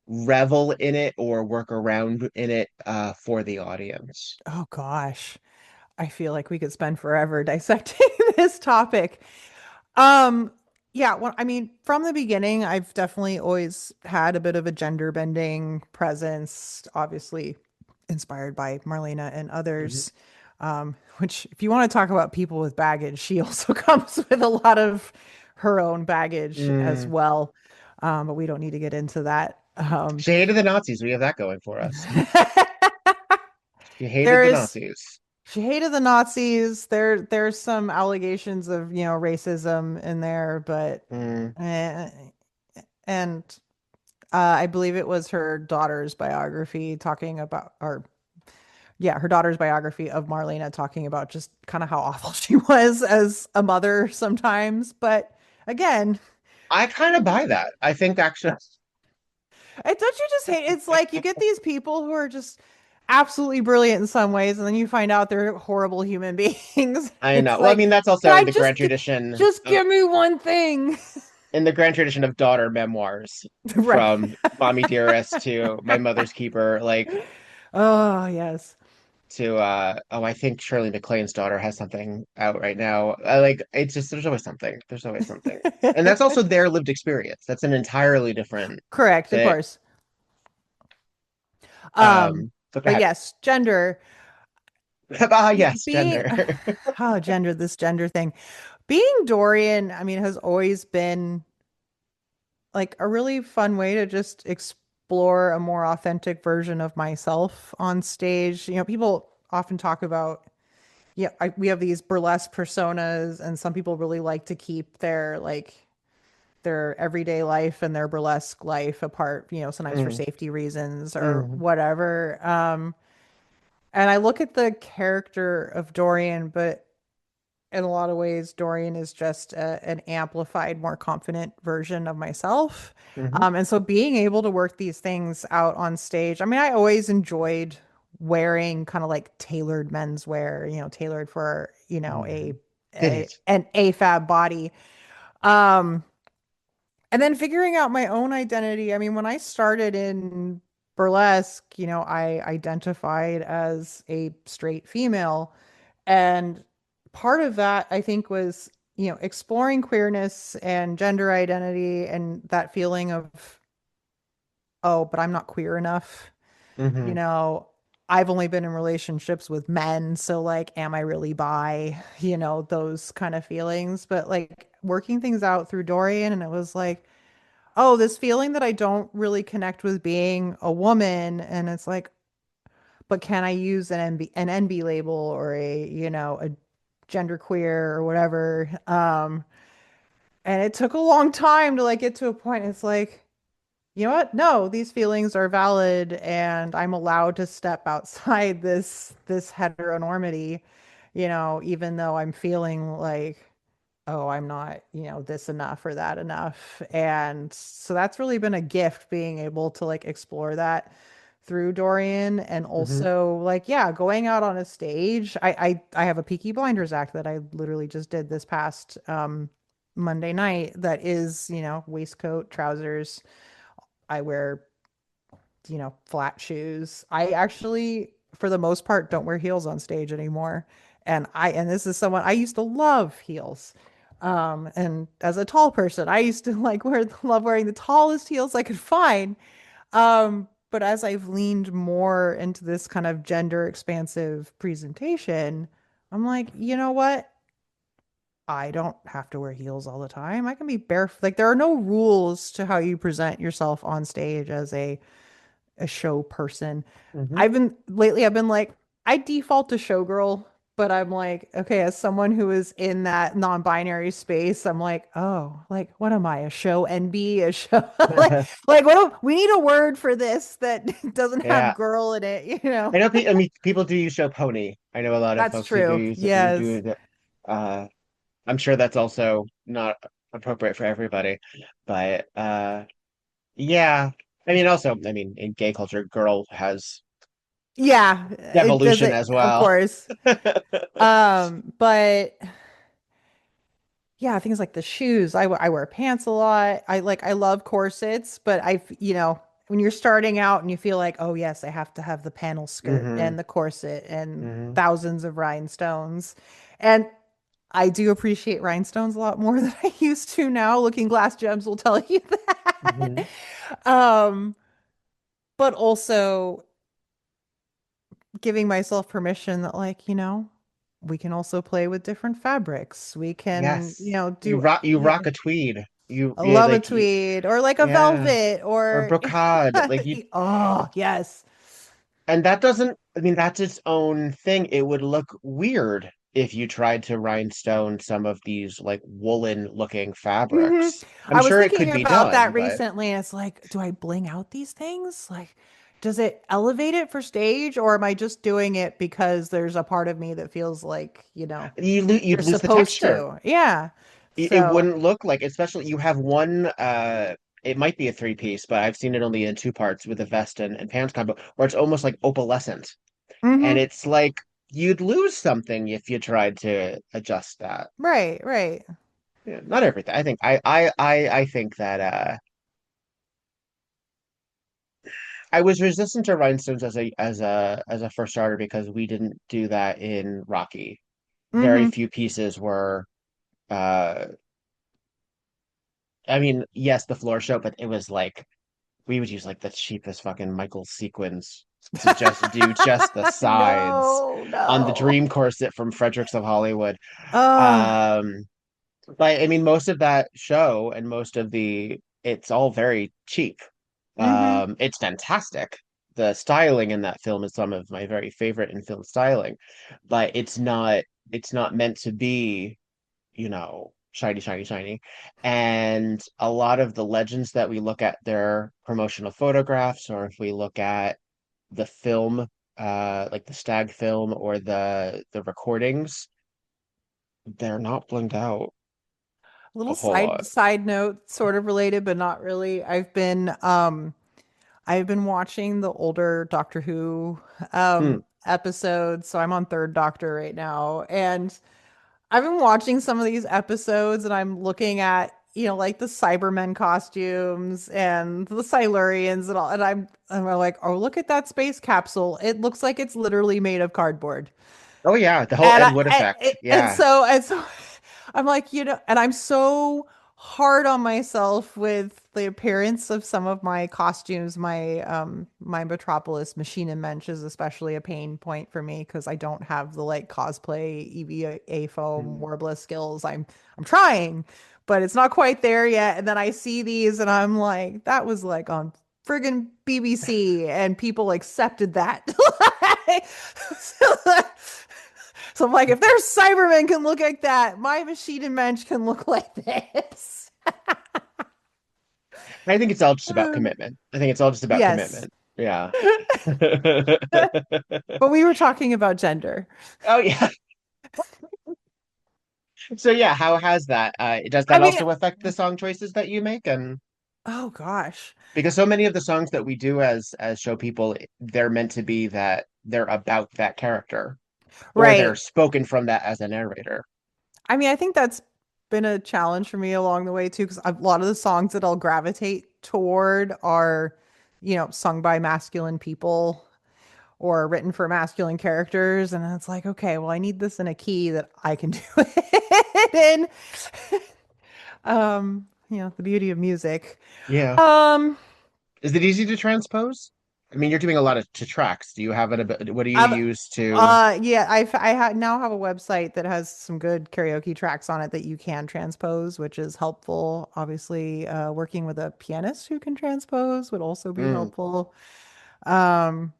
revel in it or work around in it for the audience? Oh gosh. I feel like we could spend forever dissecting this topic. Um, yeah, well, I mean, from the beginning, I've definitely always had a bit of a gender bending presence, obviously inspired by Marlena and Mhm. others. Which, if you want to talk about people with baggage, she also comes with a lot of her own baggage as Mm. well. But we don't need to get into that. She hated the Nazis. We have that going for us. She hated There the is Nazis. She hated the Nazis. There's some allegations of, racism in there, but Mm. eh, and I believe it was her daughter's biography talking about, or yeah, her daughter's biography of Marlena talking about just kind of how awful she was as a mother sometimes. But again, I kind of buy that. I think actually, don't you just hate it's like you get these people who are just absolutely brilliant in some ways, and then you find out they're horrible human beings. I It's know. Well, I like, mean, that's can also I in the grand tradition just of give me one thing? daughter memoirs, Right. from Mommy Dearest to My Mother's Keeper, like Oh, yes. to I think Shirley MacLaine's daughter has something out right now. I like it's just there's always something. There's always something. And that's also their lived experience. That's an entirely different Correct, of thing. course. Um, So go but ahead. yes, gender Ah, yes, being gender. oh, this gender thing. Being Dorian, I mean, has always been like a really fun way to just explore a more authentic version of myself on stage. People often talk about, yeah, we have these burlesque personas, and some people really like to keep their everyday life and their burlesque life apart, sometimes for Mm, safety reasons or mm, whatever. And I look at the character of Dorian, but in a lot of ways, Dorian is just an amplified, more confident version of myself. mhm, And so being able to work these things out on stage, I mean, I always enjoyed wearing kind of like tailored menswear, tailored for, mm. Did it? an AFAB body. Um, and then figuring out my own identity. I mean, when I started in burlesque, I identified as a straight female. And part of that, I think, was, exploring queerness and gender identity and that feeling of, oh, but I'm not queer enough. You Hmm. know, I've only been in relationships with men, so like, am I really bi? Those kind of feelings. But like working things out through Dorian, and it was like, oh, this feeling that I don't really connect with being a woman. And it's like, but can I use an NB label or a genderqueer or whatever? And it took a long time to like get to a point. It's like, you know what? No, these feelings are valid and I'm allowed to step outside this heteronormity, even though I'm feeling like, oh, I'm not, this enough or that enough. And so that's really been a gift being able to like explore that through Dorian and Hmm. also like, yeah, going out on a stage. I have a Peaky Blinders act that I literally just did this past Monday night that is, waistcoat, trousers. I wear, flat shoes. I actually, for the most part, don't wear heels on stage anymore. And this is someone I used to love heels. And as a tall person, I used to like love wearing the tallest heels I could find. But as I've leaned more into this kind of gender expansive presentation, I'm like, you know what? I don't have to wear heels all the time. I can be barefoot. Like there are no rules to how you present yourself on stage as a show person. Hmm. I've been like, I default to showgirl, but I'm like, okay, as someone who is in that non-binary space, I'm like, oh, like what am I? A show NB, a show like we need a word for this that doesn't have Yeah. girl in it, you know? I mean, people do use show pony. I know a lot of That's folks who do true. use it, who do Yes. it. Uh, I'm sure that's also not appropriate for everybody, but yeah. I mean, also, I mean, in gay culture, girl has Yeah, it does devolution it, as of well. course. But yeah, things like the shoes. I wear pants a lot. I love corsets, but when you're starting out and you feel like, oh yes, I have to have the panel skirt Hmm. and the corset and Hmm. thousands of rhinestones. And I do appreciate rhinestones a lot more than I used to now. Looking Glass Gems will tell you that. Hmm. Um, but also giving myself permission that we can also play with different fabrics. We can, Yes. do You yeah, rock a tweed. I love a Like tweed or like a yeah, velvet or or brocade. Like you oh, yes. and that doesn't, I mean, that's its own thing. It would look weird if you tried to rhinestone some of these like woolen looking hmm fabrics. I'm I was sure it thinking could be about done, that but recently, and it's like, do I bling out these things? Like, does it elevate it for stage, or am I just doing it because there's a part of me that feels like, you'd you're lose the supposed texture. to? Yeah. It So, wouldn't look like, especially you have one, it might be a three piece, but I've seen it only in two parts with a vest and pants combo, where it's almost like opalescent. And hmm it's like you'd lose something if you tried to adjust that. right, right. Yeah, not everything. I think I think that I was resistant to rhinestones as a first starter because we didn't do that in Rocky. Very hmm few pieces were uh I mean, yes, the floor show, but it was like we would use like the cheapest fucking Michael sequins to just do just the sides No, on the no. dream corset from Fredericks of Hollywood. Uh, Um But I mean, most of that show and most of it's all very cheap. hmm It's fantastic. The styling in that film is some of my very favorite in film styling, but it's not meant to be, shiny, shiny, shiny. And a lot of the legends that we look at their promotional photographs, or if we look at the film, like the stag film or the recordings, they're not blinged out a little whole lot. side note, sort of related, but not really. I've been watching the older Doctor Who Hmm. episodes, so I'm on third Doctor right now, and I've been watching some of these episodes, and I'm looking at like the Cybermen costumes and the Silurians and all, and I'm like, oh, look at that space capsule. It looks like it's literally made of cardboard. Oh yeah, the whole And Ed I Wood effect. and Yeah. so I'm like, and I'm so hard on myself with the appearance of some of my costumes. My Metropolis machine and mensch is especially a pain point for me because I don't have the like cosplay EVA foam Hmm. Warbler skills. I'm trying, but it's not quite there yet. And then I see these and I'm like, that was like on friggin' BBC and people accepted that. So I'm like, if their Cybermen can look like that, my machine and mensch can look like this. I think it's all just about commitment. I think it's all just about Yes. commitment. Yeah. But we were talking about gender. Oh yeah. So yeah, how has that does I that mean, also affect the song choices that you make? And oh gosh. because so many of the songs that we do as show people, they're meant to be that they're about that character or they're Right. spoken from that as a narrator. I mean, I think that's been a challenge for me along the way too, because a lot of the songs that I'll gravitate toward are, sung by masculine people or written for masculine characters. And it's like, okay, well, I need this in a key that I can do it in. The beauty of music. Yeah. Um, Is it easy to transpose? I mean, you're doing a lot of to tracks. Do you have it a bit, what do you I've, use to yeah, now have a website that has some good karaoke tracks on it that you can transpose, which is helpful. Obviously, working with a pianist who can transpose would also be mm, helpful. Um,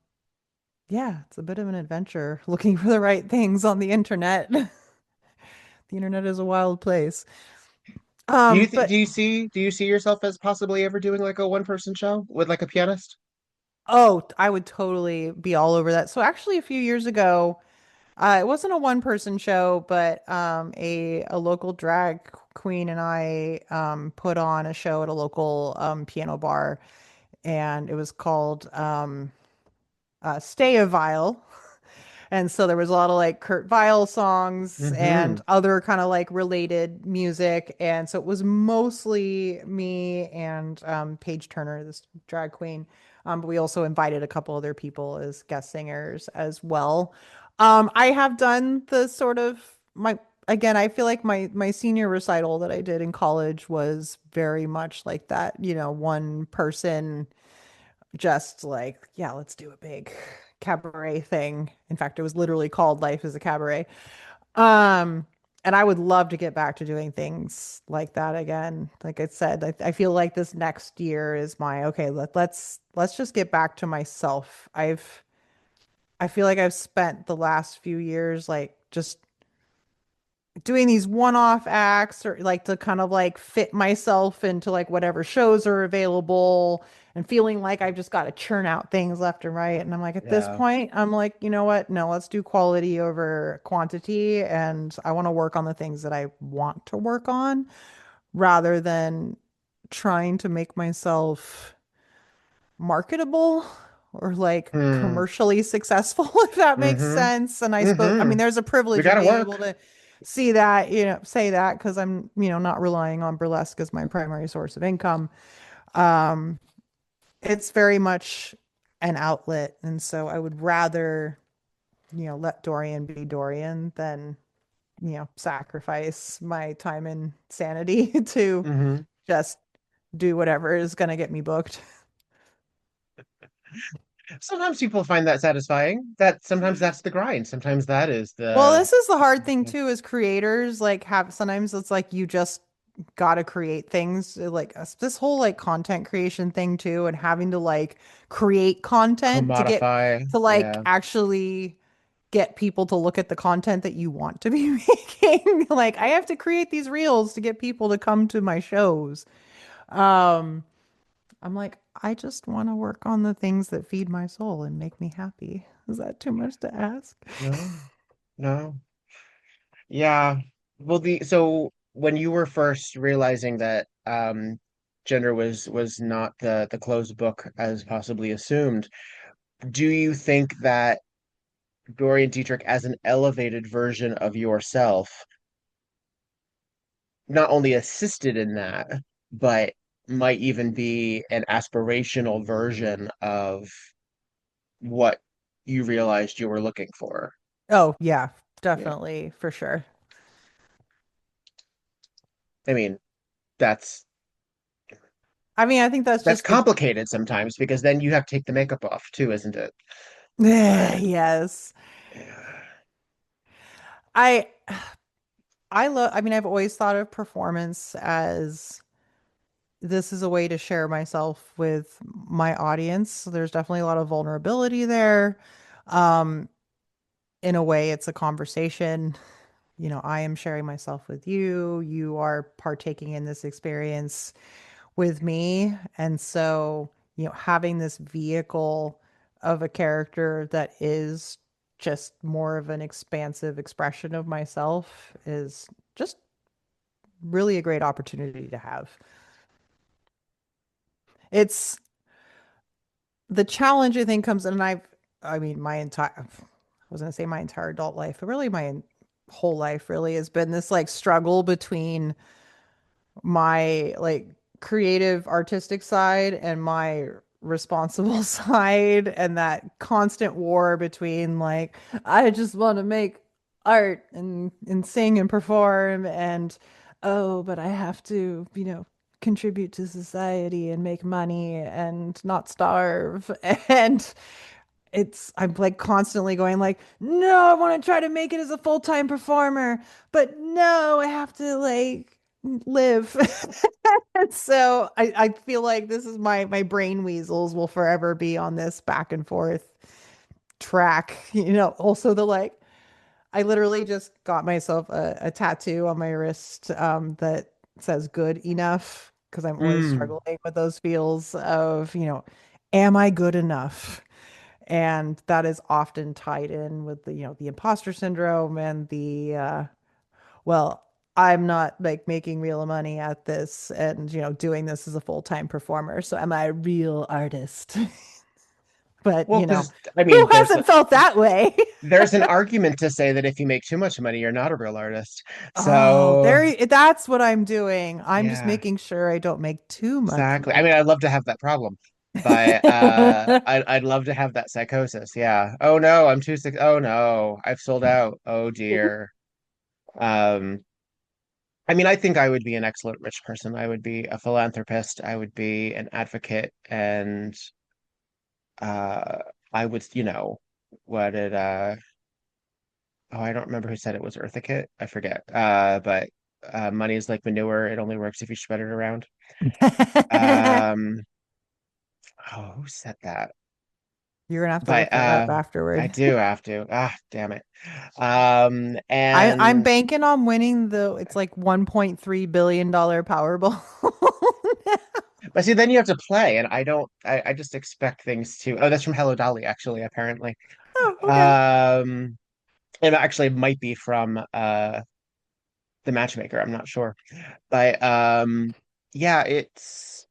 Yeah, it's a bit of an adventure looking for the right things on the internet. The internet is a wild place. But Do you see yourself as possibly ever doing like a one person show with like a pianist? oh, I would totally be all over that. So actually, a few years ago, it wasn't a one person show, but a local drag queen and I put on a show at a local piano bar, and it was called Stay a Vile. And so there was a lot of like Kurt Vile songs Mm-hmm. and other kind of like related music. And so it was mostly me and Paige Turner, this drag queen. But we also invited a couple other people as guest singers as well. I have done the sort of my again, I feel like my senior recital that I did in college was very much like that, one person just like, yeah, let's do a big cabaret thing. In fact, it was literally called Life is a Cabaret. Um, and I would love to get back to doing things like that again. Like I said, I feel like this next year is my okay, let's just get back to myself. I feel like I've spent the last few years like just doing these one-off acts or like to kind of like fit myself into like whatever shows are available and feeling like I've just got to churn out things left and right. And I'm like, at this Yeah. point, I'm like, you know what? No, let's do quality over quantity. And I want to work on the things that I want to work on rather than trying to make myself marketable or like Hmm. commercially successful, if that makes Mm-hmm. sense. And I suppose, I mean, Mm-hmm. there's a We privilege of gotta being able work. to see that, say that because I'm, not relying on burlesque as my primary source of income. Um, it's very much an outlet. And so I would rather, let Dorian be Dorian than, sacrifice my time and sanity to Mm-hmm. just do whatever is going to get me booked. Sometimes people find that satisfying. That sometimes that's the grind. Sometimes that is Well, the this is the hard thing too, as creators, like have sometimes it's like you just gotta create things like this whole like content creation thing too, and having to like create content to get commodify. to like Yeah. actually get people to look at the content that you want to be making. Like I have to create these reels to get people to come to my shows. Um, I'm like, I just want to work on the things that feed my soul and make me happy. Is that too much to ask? No, no. Yeah. Well, the so when you were first realizing that gender was not the closed book as possibly assumed, do you think that Dorian Dietrich as an elevated version of yourself not only assisted in that, but might even be an aspirational version of what you realized you were looking for? Oh, yeah, Yeah. definitely, for sure. I mean, that's I mean, I think that's that's just the complicated sometimes because then you have to take the makeup off too, isn't it? But yes. yeah. I I mean, I've always thought of performance as this is a way to share myself with my audience. So there's definitely a lot of vulnerability there. Um, in a way, it's a conversation. I am sharing myself with you. You are partaking in this experience with me. And so, having this vehicle of a character that is just more of an expansive expression of myself is just really a great opportunity to have. It's the challenge I think comes, and I mean, I was going to say my entire adult life, but really whole life really has been this like struggle between my like creative artistic side and my responsible side, and that constant war between like I just want to make art and sing and perform, and oh but I have to contribute to society and make money and not starve. And I'm like constantly going like, no, I want to try to make it as a full-time performer, but no, I have to like live. And so I feel like this is my brain weasels will forever be on this back and forth track, you know, also the like I literally just got myself a tattoo on my wrist that says good enough because I'm always Mm. struggling with those feels of, you know, am I good enough? And that is often tied in with the, you know, the imposter syndrome and the well, I'm not like making real money at this and, you know, doing this as a full-time performer. So am I a real artist? But, Well, you know, because I who mean, hasn't felt that way? there's an argument to say that if you make too much money, you're not a real artist. Oh, So that's what I'm doing. I'm just yeah, making sure I don't make too much exactly. I mean, I'd love to have that problem, but money. I'd love to have that psychosis. Yeah. Oh no, I'm too sick. Oh no, I've sold out. Oh dear. Um, I mean, I think I would be an excellent rich person. I would be a philanthropist. I would be an advocate, and uh, I would, you know, what it oh, I don't remember who said it was Earthicate. I forget. But money is like manure. It only works if you spread it around. Um, oh, who said that? You're gonna have to look But that up I afterward. do have to. Ah, damn it. I'm And banking on winning the it's like $1.3 billion Powerball. but see, then you have to play, and I don't. I just expect things to. Oh, that's from Hello Dolly, actually. Apparently, Oh, okay. um, it actually might be from the Matchmaker. I'm not sure, but yeah, it's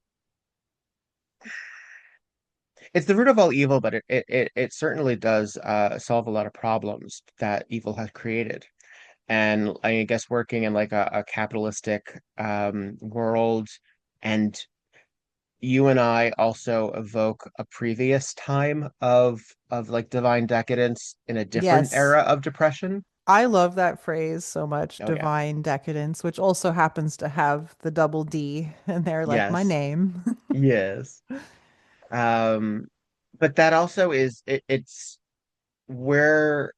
the root of all evil, but it certainly does solve a lot of problems that evil has created. And I guess working in like a capitalistic world, and you and I also evoke a previous time of like divine decadence in a different Yes. era of depression. I love that phrase so much, Oh yeah. divine decadence, which also happens to have the double D in there, like my Yes. name. Yes. Um, but that also is it's we're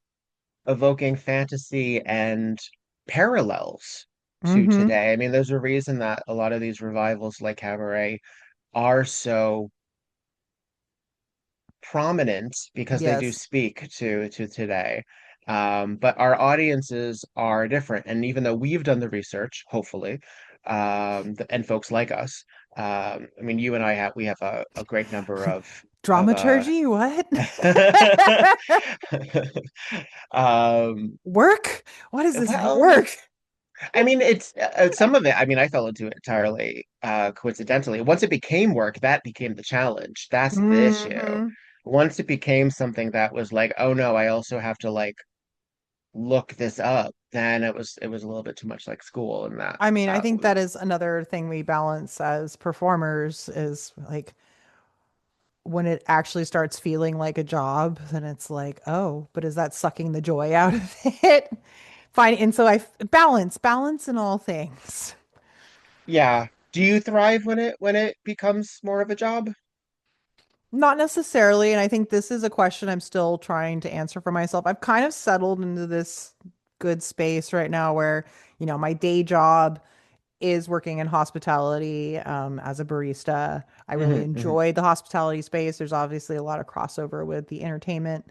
evoking fantasy and parallels to Mm-hmm. today. I mean, there's a reason that a lot of these revivals like Cabaret are so prominent because they do Yes. speak to today. But our audiences are different. And even though we've done the research, hopefully, and folks like us, I mean, you and I have we have a great number of Dramaturgy? What? um Work? What is this well work? I mean, it's some of it. I mean, I fell into it entirely coincidentally. Once it became work, that became the challenge. That's the issue. Hmm. Once it became something that was like, oh no, I also have to like look this up, then it was a little bit too much like school, and that I mean, I that think was that is another thing we balance as performers is like when it actually starts feeling like a job, then it's like, oh, but is that sucking the joy out of it? Fine. And so balance in all things. yeah. Do you thrive when it becomes more of a job? Not necessarily. And I think this is a question I'm still trying to answer for myself. I've kind of settled into this good space right now where, you know, my day job is working in hospitality as a barista. I really Hmm. Hmm. enjoyed the hospitality space. There's obviously a lot of crossover with the entertainment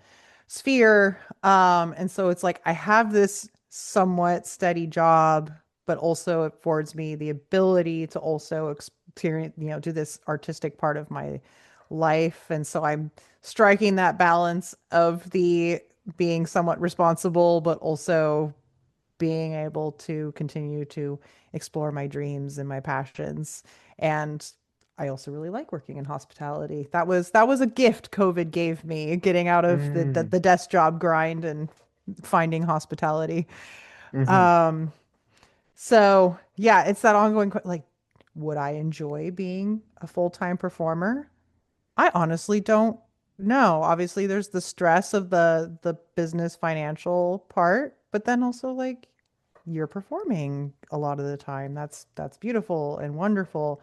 sphere. And so it's like I have this somewhat steady job, but also it affords me the ability to also experience, you know, do this artistic part of my life. And so I'm striking that balance of the being somewhat responsible, but also being able to continue to explore my dreams and my passions. And I also really like working in hospitality. That was a gift COVID gave me, getting out of Mm. the desk job grind and finding hospitality. Hmm. Um, so yeah, it's that ongoing like, would I enjoy being a full-time performer? I honestly don't know. Obviously, there's the stress of the business financial part, but then also like you're performing a lot of the time. That's beautiful and wonderful.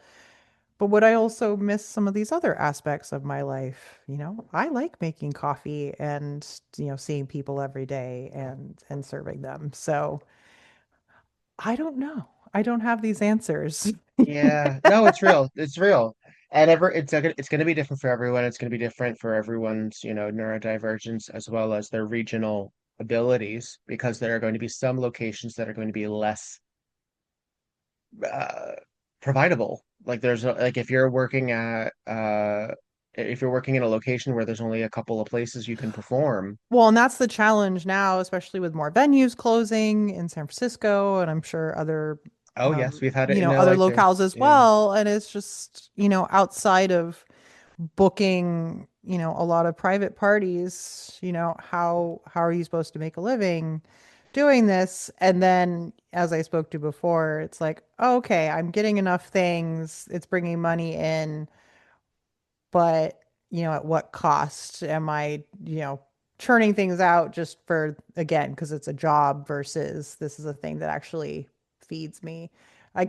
But would I also miss some of these other aspects of my life? You know, I like making coffee and, you know, seeing people every day and serving them. So I don't know. I don't have these answers. Yeah. No, it's real. It's real. And it's going to be different for everyone. It's going to be different for everyone's, neurodivergence as well as their regional abilities, because there are going to be some locations that are going to be less uh, providable. Like like if you're working in a location where there's only a couple of places you can perform. Well, and that's the challenge now, especially with more venues closing in San Francisco, and I'm sure other, Oh yes, we've had it in other LA too. locales as Yeah. well. And it's just, outside of booking, a lot of private parties, how are you supposed to make a living doing this? And then, as I spoke to before, it's like, oh, okay, I'm getting enough things, it's bringing money in, but at what cost am I, churning things out just for, again, because it's a job versus this is a thing that actually feeds me.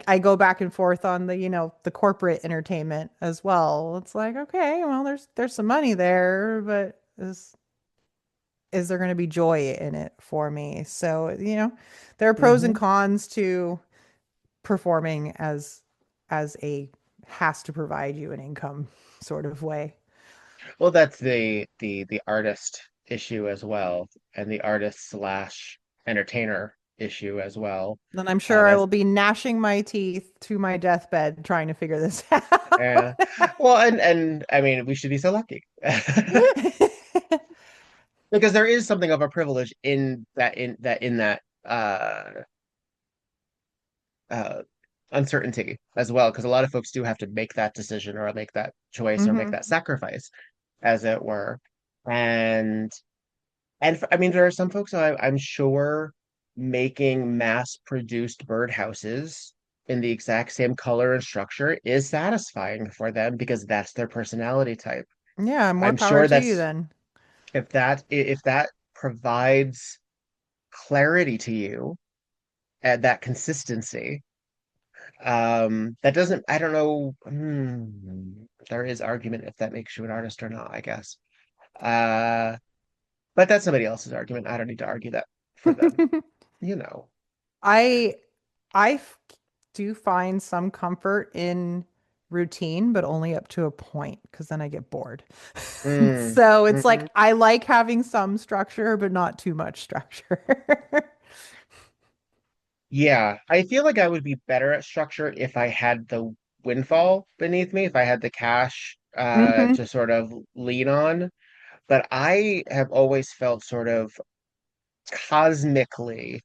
I go back and forth on the, the corporate entertainment as well. It's like, okay, well, there's some money there, but is there going to be joy in it for me? So, there are pros and Hmm. cons to performing as a has to provide you an income sort of way. Well, that's the artist issue as well, and the artist slash entertainer issue as well. Then I'm sure I As will be gnashing my teeth to my deathbed trying to figure this out. well, and I mean, we should be so lucky because there is something of a privilege in that uh uncertainty as well, because a lot of folks do have to make that decision or make that choice or make Hmm. that sacrifice, as it were. And I mean, there are some folks I'm sure making mass-produced birdhouses in the exact same color and structure is satisfying for them because that's their personality type. Yeah, more I'm power sure to you that's then. if that provides clarity to you and that consistency. That doesn't, I don't know. There is argument if that makes you an artist or not, I guess. Uh, but that's somebody else's argument. I don't need to argue that for them, you know. I I do find some comfort in routine, but only up to a point because then I get bored. Mm, So it's like mhm. I like having some structure, but not too much structure. Yeah, I feel like I would be better at structure if I had the windfall beneath me, if I had the cash Hmm. to sort of lean on. But I have always felt sort of cosmically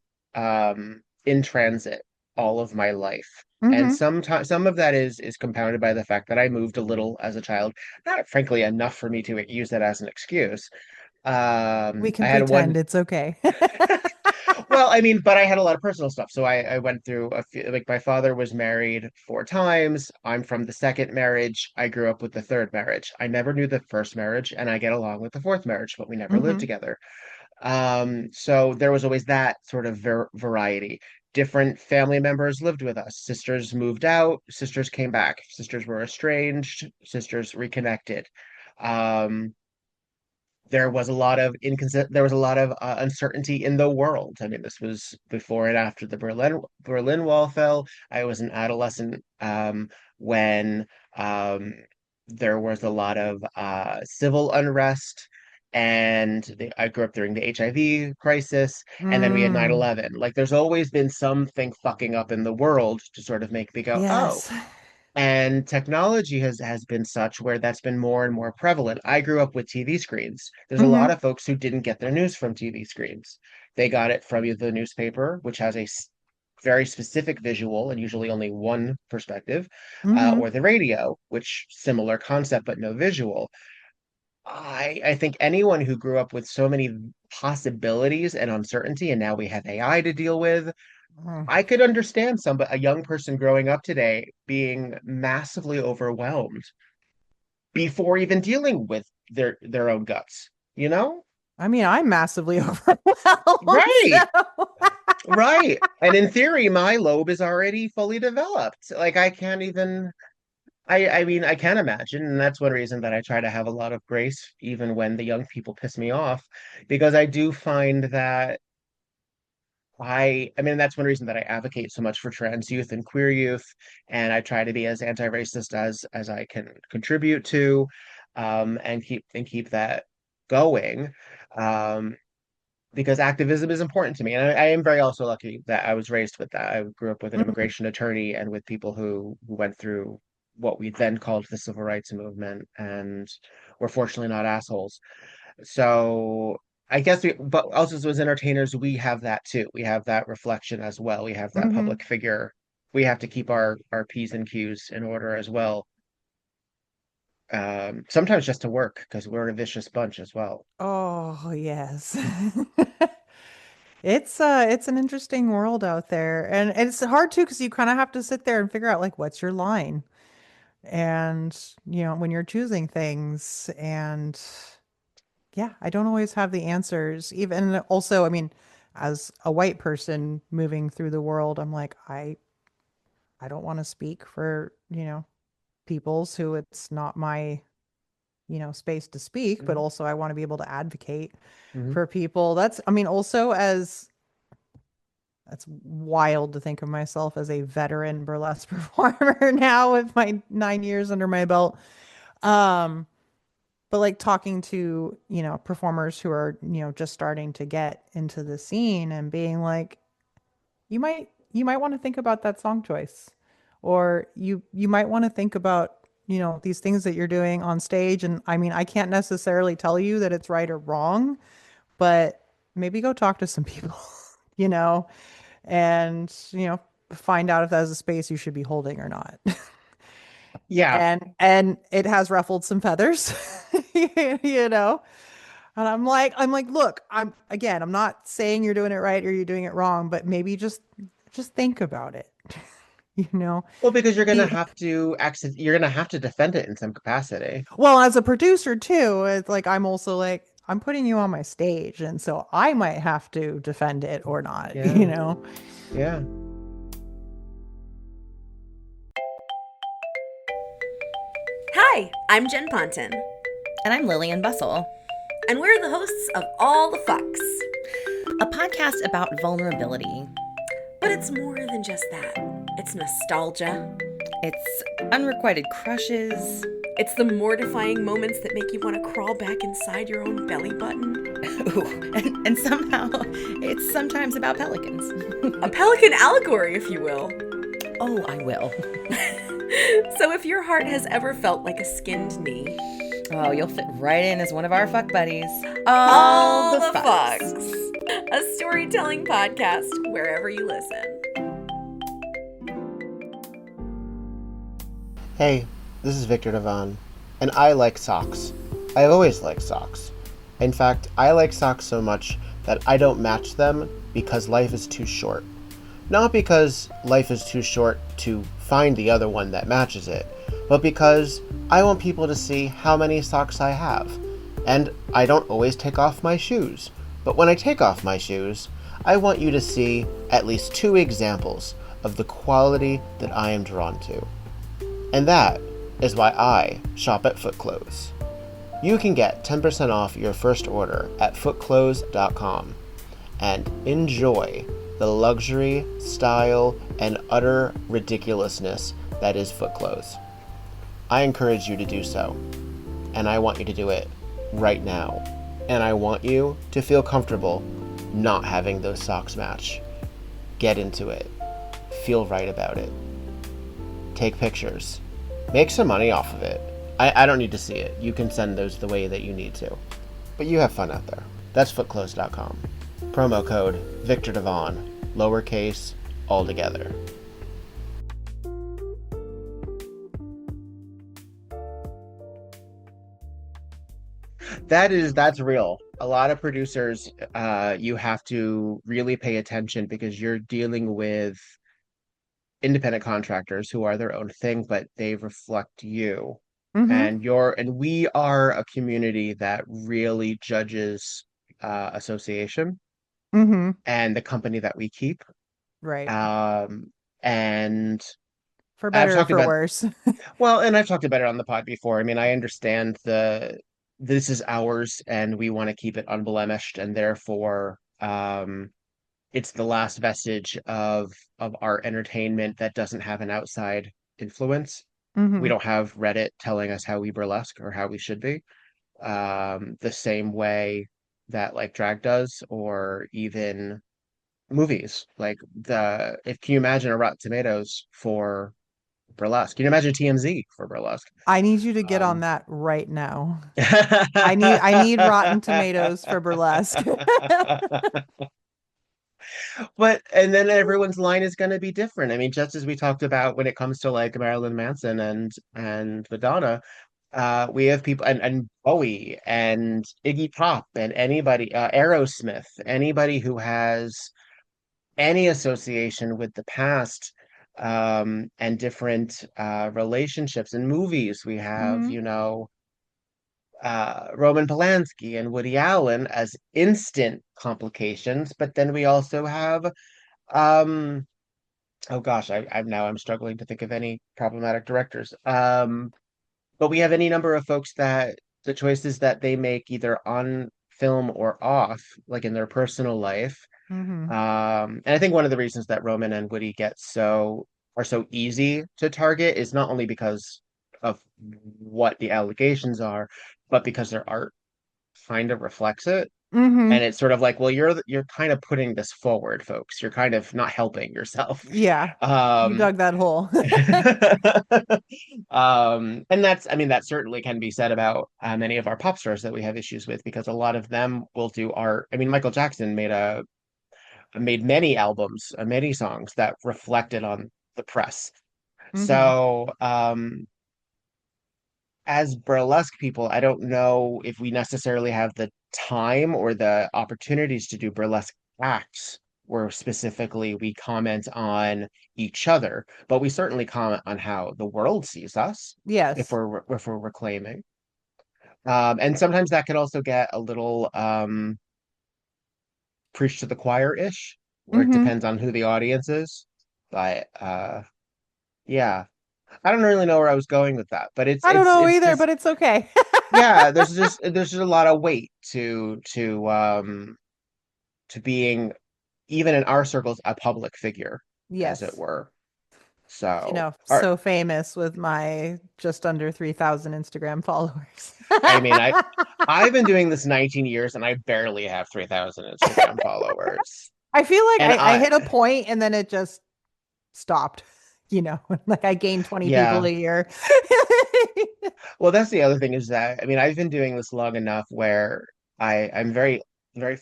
in transit all of my life. And Hmm. sometimes some of that is compounded by the fact that I moved a little as a child, not frankly enough for me to use that as an excuse. We I can had pretend one. it's okay. Well, I mean, but I had a lot of personal stuff. So I went through a few, like my father was married 4 times. I'm from the second marriage. I grew up with the third marriage. I never knew the first marriage, and I get along with the fourth marriage, but we never lived Hmm. together. So there was always that sort of variety. Different family members lived with us. Sisters moved out, sisters came back. Sisters were estranged, sisters reconnected. Um, there was a lot of uncertainty in the world. I mean, this was before and after the Berlin Wall fell. I was an adolescent when um, there was a lot of civil unrest, and I grew up during the HIV crisis, and then we had nine Mm, eleven. Like, there's always been something fucking up in the world to sort of make me go, oh. yes. And technology has been such where that's been more and more prevalent. I grew up with TV screens. There's a lot Hmm. of folks who didn't get their news from TV screens. They got it from either the newspaper, which has a very specific visual and usually only one perspective, Hmm. or the radio, which similar concept but no visual. I think anyone who grew up with so many possibilities and uncertainty, and now we have AI to deal with, I could understand a young person growing up today being massively overwhelmed before even dealing with their own guts, you know? I mean, I'm massively overwhelmed. Right, So. right. And in theory, my lobe is already fully developed. Like I can't even I mean, I can imagine, and that's one reason that I try to have a lot of grace even when the young people piss me off, because I do find that I mean, that's one reason that I advocate so much for trans youth and queer youth, and I try to be as anti-racist as I can contribute to, and keep that going, um, because activism is important to me, and I am very also lucky that I was raised with that. I grew up with an Mhm. immigration attorney and with people who went through what we then called the civil rights movement, and were fortunately not assholes. So I guess but also as entertainers, we have that too. We have that reflection as well. We have that Mhm. public figure. We have to keep our P's and Q's in order as well. Sometimes just to work because we're a vicious bunch as well. Oh, yes. It's an interesting world out there. And it's hard too because you kind of have to sit there and figure out like what's your line. And when you're choosing things and yeah, I don't always have the answers. Even also, I mean, as a white person moving through the world, I'm like, I don't want to speak for, peoples who it's not my, space to speak, but Mhm, also I want to be able to advocate mhm. for people. I mean, also as that's wild to think of myself as a veteran burlesque performer now with my 9 years under my belt. Um, but like talking to, performers who are, just starting to get into the scene and being like, you might want to think about that song choice. Or you might want to think about, these things that you're doing on stage. And I mean, I can't necessarily tell you that it's right or wrong, but maybe go talk to some people, you know, and, find out if that's a space you should be holding or not. Yeah. And it has ruffled some feathers, you know. And I'm like, look, I'm not saying you're doing it right or you're doing it wrong, but maybe just think about it, you know. Well, because The you're gonna have to defend it in some capacity. Well, as a producer too, it's like I'm also like I'm putting you on my stage, and so I might have to defend it or not, you Yeah. know. Yeah. Hi, I'm Jen Ponton, And I'm Lillian Bustle, and we're the hosts of All the Fucks. a podcast about vulnerability. But it's more than just that. It's nostalgia. It's unrequited crushes. It's the mortifying moments that make you want to crawl back inside your own belly button. Ooh, and somehow it's sometimes about pelicans. A pelican allegory, if you will. Oh, I will. So if your heart has ever felt like a skinned knee, Oh, you'll fit right in as one of our fuck buddies. All the Fucks. A storytelling podcast wherever you listen. Hey, this is Victor Devonne, and I like socks. I've always liked socks. In fact, I like socks so much that I don't match them because life is too short. Not because life is too short to find the other one that matches it, but because I want people to see how many socks I have. And I don't always take off my shoes, but when I take off my shoes, I want you to see at least 2 examples of the quality that I am drawn to. And that is why I shop at Foot Clothes. You can get 10% off your first order at footclothes.com and enjoy the luxury, style, and utter ridiculousness that is Foot Clothes. I encourage you to do so, and I want you to do it right now. And I want you to feel comfortable not having those socks match. Get into it. Feel right about it. Take pictures. Make some money off of it. I don't need to see it. You can send those the way that you need to. But you have fun out there. That's footclothes.com. Promo code Victor Devonne, lowercase, all together. That's real. A lot of producers, you have to really pay attention because you're dealing with independent contractors who are their own thing, but they reflect you. Mm-hmm. And we are a community that really judges association Mm-hmm. and the company that we keep. Right. Um, and For I've better or talked for about worse. and I've talked about it on the pod before. I mean, I understand this is ours and we want to keep it unblemished and therefore it's the last vestige of art entertainment that doesn't have an outside influence. We Mm-hmm. don't have Reddit telling us how we burlesque or how we should be. The same way that like drag does, or even movies. Like the if can you imagine a Rotten Tomatoes for burlesque? Can you imagine TMZ for burlesque? I need you to get on Um, that right now. I need Rotten Tomatoes for burlesque. But and then everyone's line is going to be different. I mean, just as we talked about when it comes to like Marilyn Manson and Madonna, we have people and Bowie and Iggy Pop and anybody, Aerosmith, anybody who has any association with the past, and different relationships in movies. We have, Hmm. you know, Roman Polanski and Woody Allen as instant complications, but then we also have, um, oh gosh, I'm struggling to think of any problematic directors. But we have any number of folks that the choices that they make either on film or off, like in their personal life. Hmm. And I think one of the reasons that Roman and Woody are so easy to target is not only because of what the allegations are, but because their art kind of reflects it. Hmm. And it's sort of like, well, you're kind of putting this forward, folks. You're kind of not helping yourself. Yeah, you Um, dug that hole. and that's, I mean, that certainly can be said about many of our pop stars that we have issues with, because a lot of them will do art. I mean, Michael Jackson made many albums, many songs that reflected on the press. Hmm. So, as burlesque people, I don't know if we necessarily have the time or the opportunities to do burlesque acts where specifically we comment on each other, but we certainly comment on how the world sees us Yes. if we're reclaiming. And sometimes that could also get a little preach to the choir-ish, where it Hmm. depends on who the audience is. But yeah, I don't really know where I was going with that, but I don't know it's either, just but it's okay. yeah, there's just a lot of weight to being, even in our circles, a public figure, as it Yes. were. So, all So famous with my just under 3,000 Instagram followers. I mean, I've been doing this 19 years and I barely have 3,000 Instagram followers. I feel like And I hit a point and then it just stopped, like I gained 20 people yeah, a year. well, that's the other thing is that, I mean, I've been doing this long enough where I'm very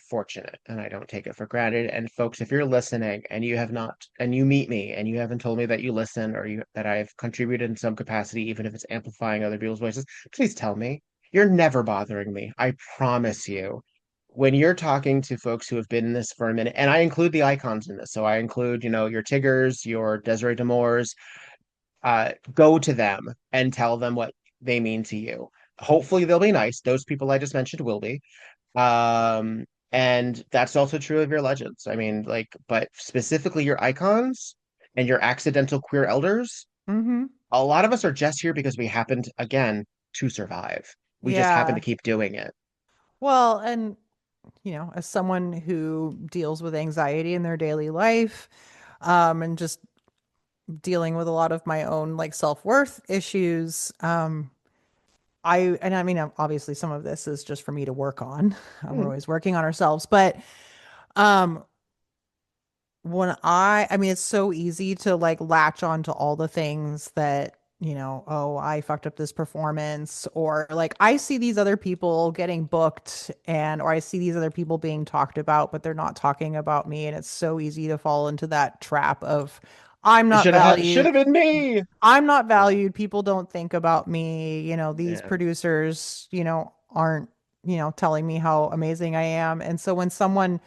fortunate and I don't take it for granted. And folks, if you're listening and you have not, and you meet me and you haven't told me that you listen, or that I've contributed in some capacity, even if it's amplifying other people's voices, please tell me. You're never bothering me. I promise you. When you're talking to folks who have been in this for a minute, and I include the icons in this, so I include, you know, your Tiggers, your Desiree Demores, go to them and tell them what they mean to you. Hopefully they'll be nice. Those people I just mentioned will be. And that's also true of your legends. I mean, like, but specifically your icons and your accidental queer elders, Hmm. a lot of us are just here because we happened, again, to survive. We just happen to Yeah. keep doing it. Well, and as someone who deals with anxiety in their daily life, and just dealing with a lot of my own like self-worth issues, I mean, obviously some of this is just for me to work on. We're Hmm. always working on ourselves, but um when I mean, it's so easy to like latch on to all the things that, oh, I fucked up this performance, or like I see these other people getting booked or I see these other people being talked about, but they're not talking about me. And it's so easy to fall into that trap of I'm It not should valued. have been me. I'm not Yeah. valued. People don't think about me. These Yeah. producers, aren't, telling me how amazing I am. And so when someone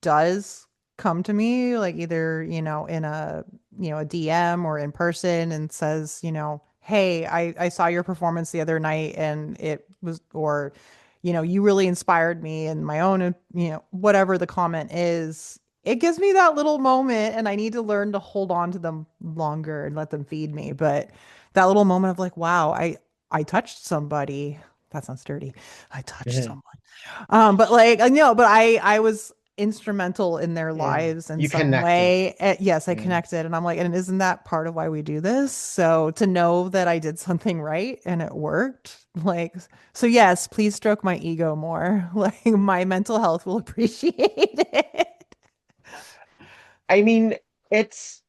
does come to me, like either, in a DM or in person and says, hey, I saw your performance the other night and it was, or, you really inspired me in my own, whatever the comment is, it gives me that little moment and I need to learn to hold on to them longer and let them feed me. But that little moment of like, wow, I touched somebody. That sounds dirty. I touched someone. But like, no, but I was instrumental in their Yeah. lives in You some connected. way. Yes, I Yeah. connected, and I'm like, and isn't that part of why we do this? So to know that I did something right and it worked, like, so yes, please stroke my ego more. Like my mental health will appreciate it. I mean, it's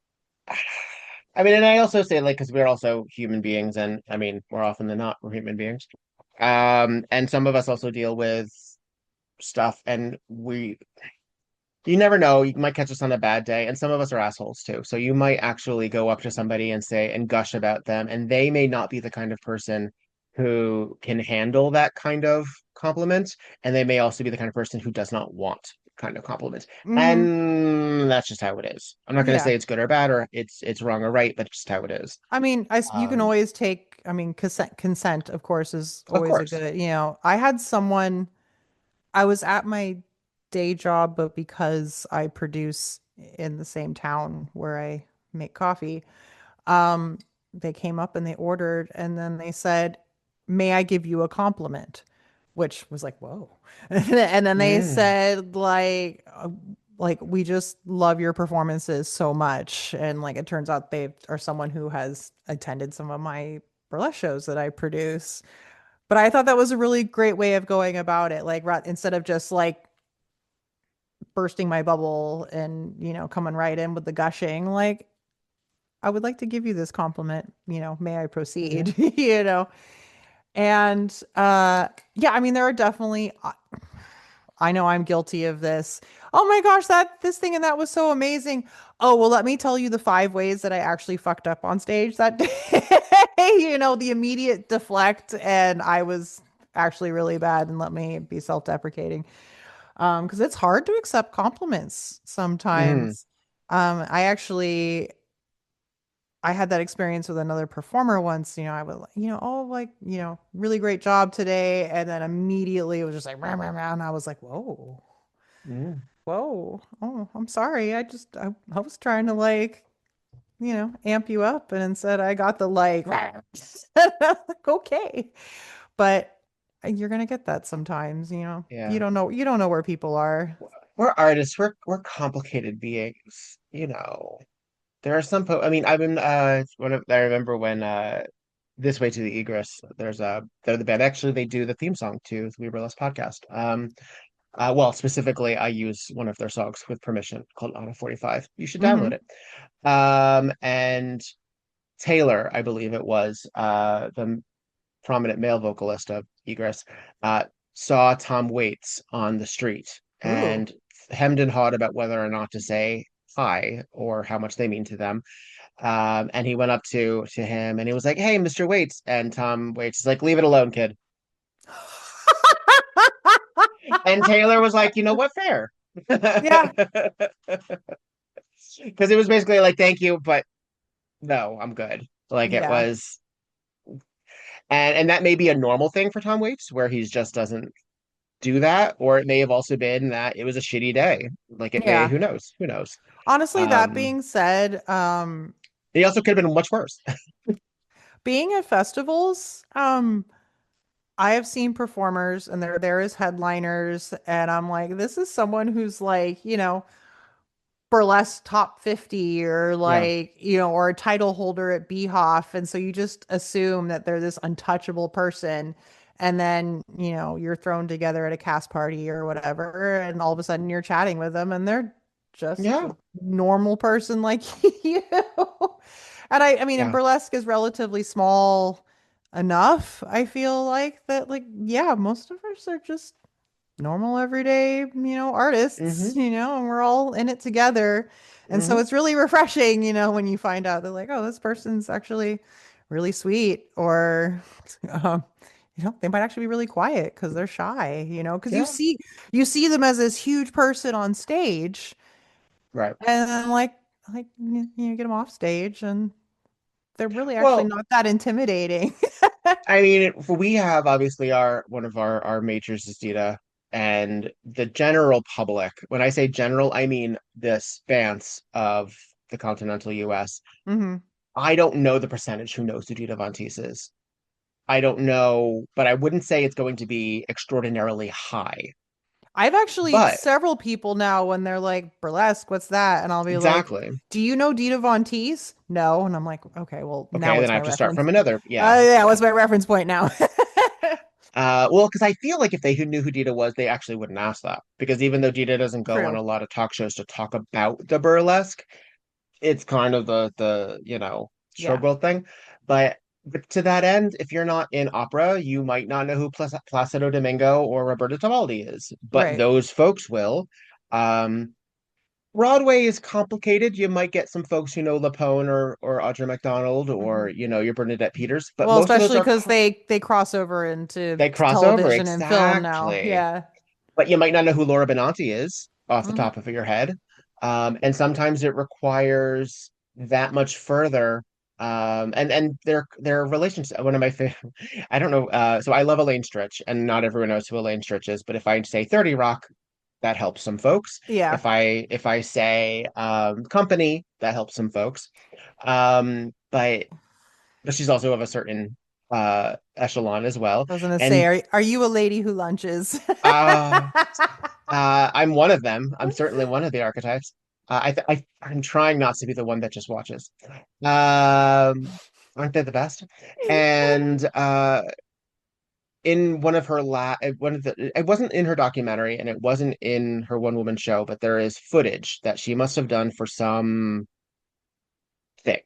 I mean, and I also say like because we're also human beings, and I mean, more often than not, we're human beings. And some of us also deal with stuff, and you never know, you might catch us on a bad day, and some of us are assholes too. So you might actually go up to somebody and say and gush about them, and they may not be the kind of person who can handle that kind of compliment, and they may also be the kind of person who does not want kind of compliment. Hmm. And that's just how it is. I'm not going to Yeah. say it's good or bad or it's wrong or right, but it's just how it is. I mean, you can Um, always take, I mean, consent, of course, is of always a course. good, I had someone, I was at my day job, but because I produce in the same town where I make coffee, um, they came up and they ordered, and then they said, "May I give you a compliment?" Which was like, whoa. And then they Mm, said, like we just love your performances so much. And like it turns out they are someone who has attended some of my burlesque shows that I produce. But I thought that was a really great way of going about it. Like instead of just like bursting my bubble and, coming right in with the gushing, like I would like to give you this compliment, may I yeah. proceed, And yeah, I mean there are definitely I know I'm guilty of this. Oh my gosh, this thing and that was so amazing. Oh, well, let me tell you the 5 ways that I actually fucked up on stage that day. The immediate deflect, and I was actually really bad, and let me be self-deprecating. Because it's hard to accept compliments Mm, sometimes. I had that experience with another performer once. I would, oh, like, really great job today. And then immediately it was just like, rah, rah, rah, and I was like, whoa, mm, whoa. Oh, I'm sorry. I was trying to like, amp you up. And instead I got the like, rah. Like, okay. But you're going to get that sometimes, yeah. you don't know where people are. We're artists. We're complicated beings, you know. There are some I mean, I've been I remember when This Way to the Egress, they're the band. Actually, they do the theme song to the We Burlesque podcast. Well, specifically, I use one of their songs with permission called Auto 45. You should download Hmm. it. And Taylor, I believe it was, the prominent male vocalist of Egress, uh, saw Tom Waits on the street Ooh. and hemmed and hawed about whether or not to say hi or how much they mean to them. And he went up to him and he was like, "Hey, Mr. Waits," and Tom Waits is like, "Leave it alone, kid." And Taylor was like, "You know what? Fair." Yeah. Because it was basically like, "Thank you, but no, I'm good." Like it Yeah. was, and that may be a normal thing for Tom Waits, where he just doesn't do that, or it may have also been that it was a shitty day. Like it may, Yeah. who knows? Who knows? Honestly, that Um, being said, he also could have been much worse. being at festivals, I have seen performers and they're there as headliners, and I'm like, this is someone who's like, burlesque top 50 or Yeah, like, or a title holder at Beehoff. And so you just assume that they're this untouchable person. And then, you're thrown together at a cast party or whatever. And all of a sudden you're chatting with them and they're just yeah, a normal person like you. And I mean, and yeah. burlesque is relatively small enough. I feel like that, like, yeah, most of us are just normal everyday, artists, Hmm. and we're all in it together. And so Hmm. it's really refreshing, when you find out they're like, oh, this person's actually really sweet, or um, they might actually be really quiet because they're shy, because Yeah, you see them as this huge person on stage, right. and then like get them off stage and they're really actually Well, not that intimidating. I mean, we have obviously our one of our majors is Dita, and the general public. When I say general, I mean the expanse of the continental U.S. Hmm. I don't know the percentage who knows who Dita Von Teese is. I don't know, but I wouldn't say it's going to be extraordinarily high. I've actually But several people now when they're like burlesque, what's that? And I'll be like, exactly. do you know Devonne Teese? No. And I'm like, okay, well now Okay, then what's I my have to start reference? from another. Yeah, Yeah, yeah. what's my reference point now? Well, because I feel like if they who knew who Dita was, they actually wouldn't ask that. Because even though Dita doesn't go on True. a lot of talk shows to talk about the burlesque, it's kind of the Yeah, showgirl thing. But to that end, if you're not in opera, you might not know who Placido Domingo or Roberta Tebaldi is, but right. those folks will. Um, Broadway is complicated. You might get some folks who know Lapone or Audra McDonald or Mhm. your Bernadette Peters, but Well, most of those especially are because they cross over into they cross over television and film now. exactly. Yeah. But you might not know who Laura Benanti is off the Mhm. top of your head. And sometimes it requires that much further. And their relationship. One of my favorite. I don't know. So I love Elaine Stritch, and not everyone knows who Elaine Stritch is. But if I say 30 Rock, that helps some folks. Yeah. If I say Company, that helps some folks. But she's also of a certain echelon as well. I was gonna say, And are you a lady who lunches? uh I'm one of them. I'm certainly one of the archetypes. I'm trying not to be the one that just watches. Aren't they the best? And in one of her one of the it wasn't in her documentary and it wasn't in her one woman show, but there is footage that she must have done for some thing,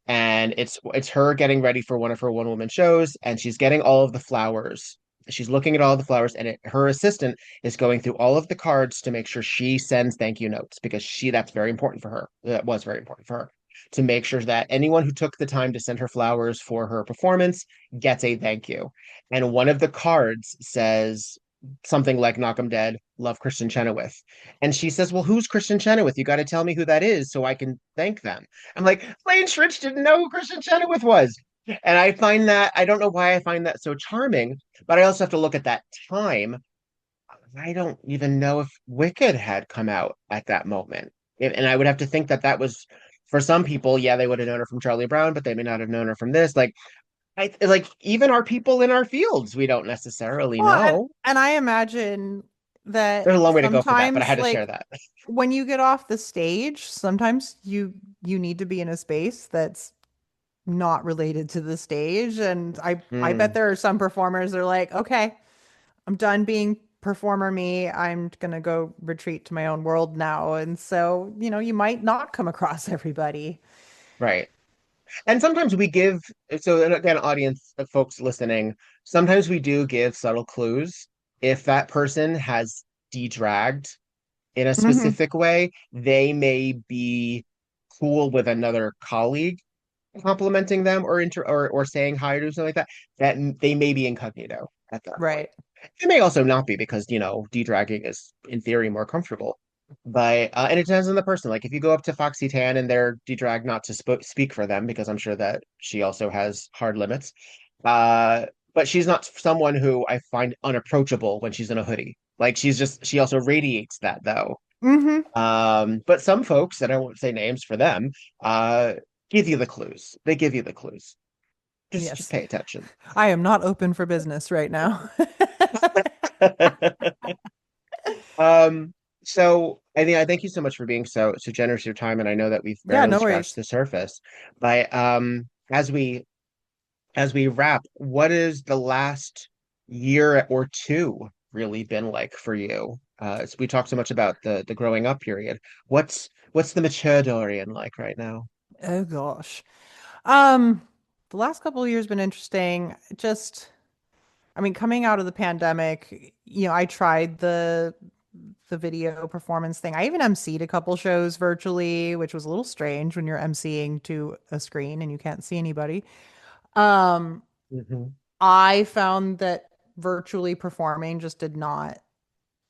and it's her getting ready for one of her one woman shows, and she's getting all of the flowers. She's looking at all the flowers, and her assistant is going through all of the cards to make sure she sends thank you notes because that's very important for her. That was very important for her to make sure that anyone who took the time to send her flowers for her performance gets a thank you. And one of the cards says something like "Knock 'em dead, love Christian Chenoweth," and she says, "Well, who's Christian Chenoweth? You got to tell me who that is so I can thank them." I'm like, Lane Stritch didn't know who Christian Chenoweth was. And I find that, I don't know why I find that so charming, but I also have to look at that time. I don't even know if Wicked had come out at that moment. And I would have to think that that was, for some people, yeah, they would have known her from Charlie Brown, but they may not have known her from this. Like even our people in our fields, we don't necessarily Well, know. and I imagine that There's a long way to go for that, but I sometimes, had to share like that. when you get off the stage, sometimes you need to be in a space that's not related to the stage. And I bet Hmm, there are some performers that are like, okay, I'm done being performer me. I'm gonna go retreat to my own world now. And so, you might not come across everybody. right. And sometimes we give, so and again, audience folks listening, sometimes we do give subtle clues. If that person has de-dragged in a Hmm. specific way, they may be cool with another colleague complimenting them or saying hi or something like that. They may be incognito at that point. Right. It may also not be because, de-dragging is in theory more comfortable. And it depends on the person. Like if you go up to Foxy Tan and they're de-dragged not to speak for them, because I'm sure that she also has hard limits. Uh, but she's not someone who I find unapproachable when she's in a hoodie. Like she also radiates that though. Hmm. But some folks, and I won't say names for them, uh, give you the clues. They give you the clues. Just Yes. pay attention. I am not open for business right now. Um, so I thank you so much for being so generous with your time, and I know that we've Yeah, barely no scratched worries. the surface. But as we wrap, what is the last year or two really been like for you? So we talked so much about the growing up period. What's the mature Dorian like right now? Oh gosh. Um, the last couple of years been interesting. I mean, coming out of the pandemic, I tried the video performance thing. I even emceed a couple shows virtually, which was a little strange when you're emceeing to a screen and you can't see anybody. Um, Hmm. I found that virtually performing just did not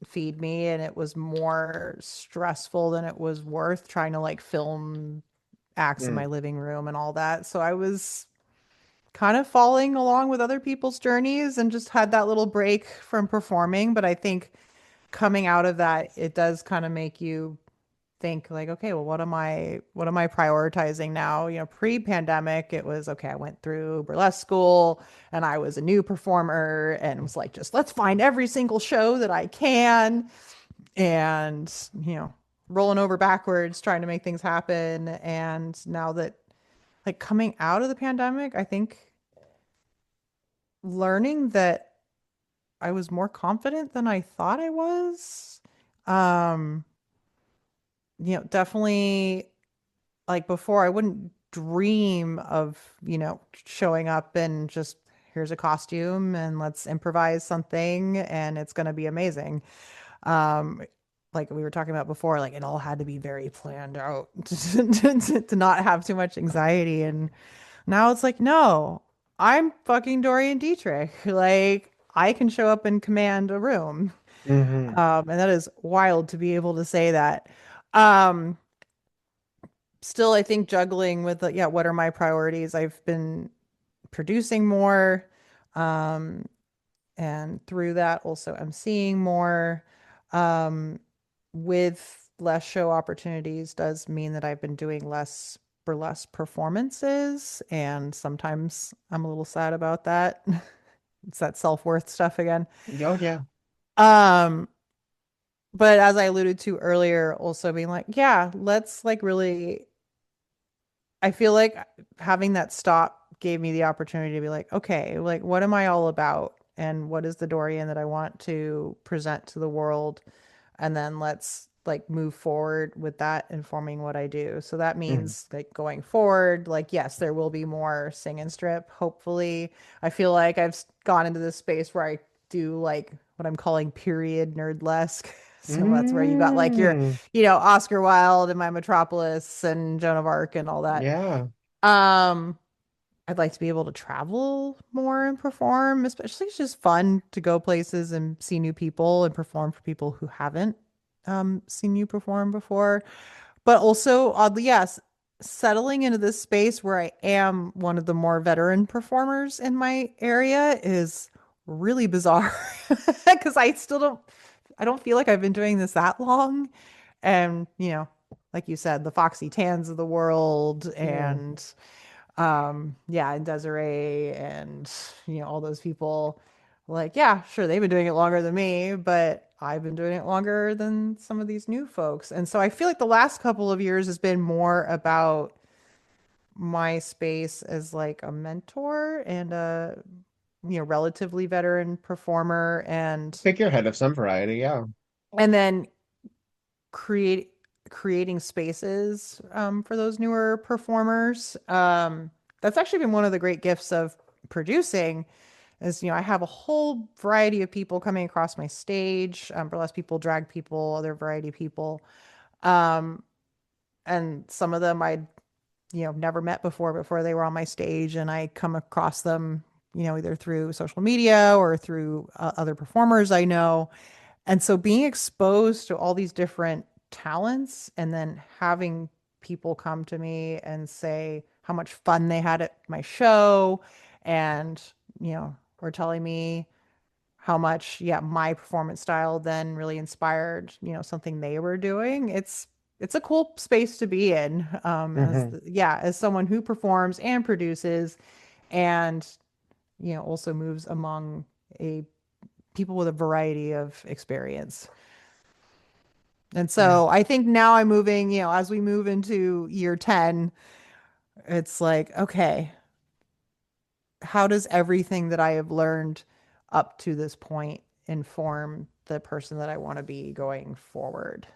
feed me, and it was more stressful than it was worth trying to like film acts in my living room and all that. So I was kind of following along with other people's journeys and just had that little break from performing. But I think coming out of that, it does kind of make you think like, okay, well, what am I prioritizing now? Pre-pandemic, it was okay, I went through burlesque school and I was a new performer and was like, just let's find every single show that I can and, rolling over backwards, trying to make things happen. And now that like coming out of the pandemic, I think learning that I was more confident than I thought I was. Um, definitely like before I wouldn't dream of, showing up and just here's a costume and let's improvise something and it's going to be amazing. Um, like we were talking about before, like it all had to be very planned out to not have too much anxiety. And now it's like, no, I'm fucking Dorian Dietrich. Like I can show up and command a room. Hmm. And that is wild to be able to say that. Um, Still, I think juggling with, yeah, what are my priorities? I've been producing more. Um, and through that, also, I'm seeing more. Um, with less show opportunities does mean that I've been doing less burlesque performances. And sometimes I'm a little sad about that. It's that self-worth stuff again. Oh yeah. Um, but as I alluded to earlier, also being like, yeah, let's like really I feel like having that stop gave me the opportunity to be like, okay, like what am I all about? And what is the Dorian that I want to present to the world? And then let's like move forward with that informing what I do. So that Hmm. means like going forward, like, yes, there will be more sing and strip. Hopefully, I feel like I've gone into this space where I do like what I'm calling period nerdlesque. So that's where you got like your, Mm. Oscar Wilde and My Metropolis and Joan of Arc and all that. Yeah. Um, I'd like to be able to travel more and perform, especially it's just fun to go places and see new people and perform for people who haven't seen you perform before. But also, oddly, yes, settling into this space where I am one of the more veteran performers in my area is really bizarre because I don't feel like I've been doing this that long. And, like you said, the Foxy Tans of the world Yeah. and yeah, and Desiree and all those people like, yeah, sure, they've been doing it longer than me, but I've been doing it longer than some of these new folks. And so I feel like the last couple of years has been more about my space as like a mentor and a relatively veteran performer Figurehead of some variety. Yeah. and then create creating spaces for those newer performers. That's actually been one of the great gifts of producing is I have a whole variety of people coming across my stage, burlesque people, drag people, other variety of people, um, and some of them I'd never met before they were on my stage, and I come across them either through social media or through other performers I know. And so being exposed to all these different talents and then having people come to me and say how much fun they had at my show and, were telling me how much, yeah, my performance style then really inspired, something they were doing. It's a cool space to be in, Hmm. as someone who performs and produces and, also moves among a people with a variety of experience. And Yeah. so I think now I'm moving, as we move into year 10, it's like, okay, how does everything that I have learned up to this point inform the person that I want to be going forward?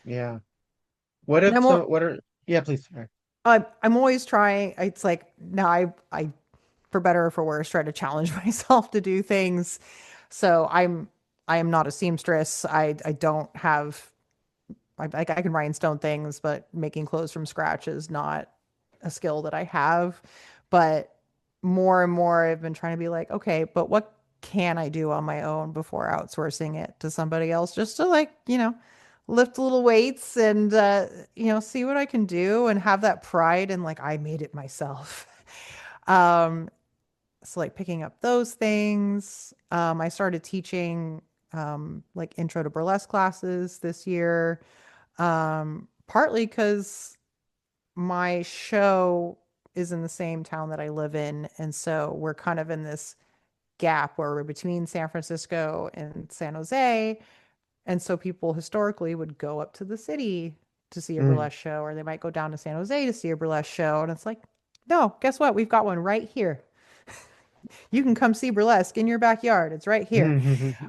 Yeah. What And if so? What are? Yeah, please. Sorry. I'm always trying. It's like now for better or for worse, try to challenge myself to do things. So I am not a seamstress. I don't have I can rhinestone things, but making clothes from scratch is not a skill that I have. But more and more, I've been trying to be like, okay, but what can I do on my own before outsourcing it to somebody else just to like, lift little weights and, see what I can do and have that pride and like, I made it myself. Um, so like picking up those things. I started teaching like intro to burlesque classes this year. partly because my show is in the same town that I live in, and so we're kind of in this gap where we're between San Francisco and San Jose. And so people historically would go up to the city to see a Mm. burlesque show, or they might go down to San Jose to see a burlesque show. And it's like, no, guess what? We've got one right here. You can come see burlesque in your backyard. It's right here.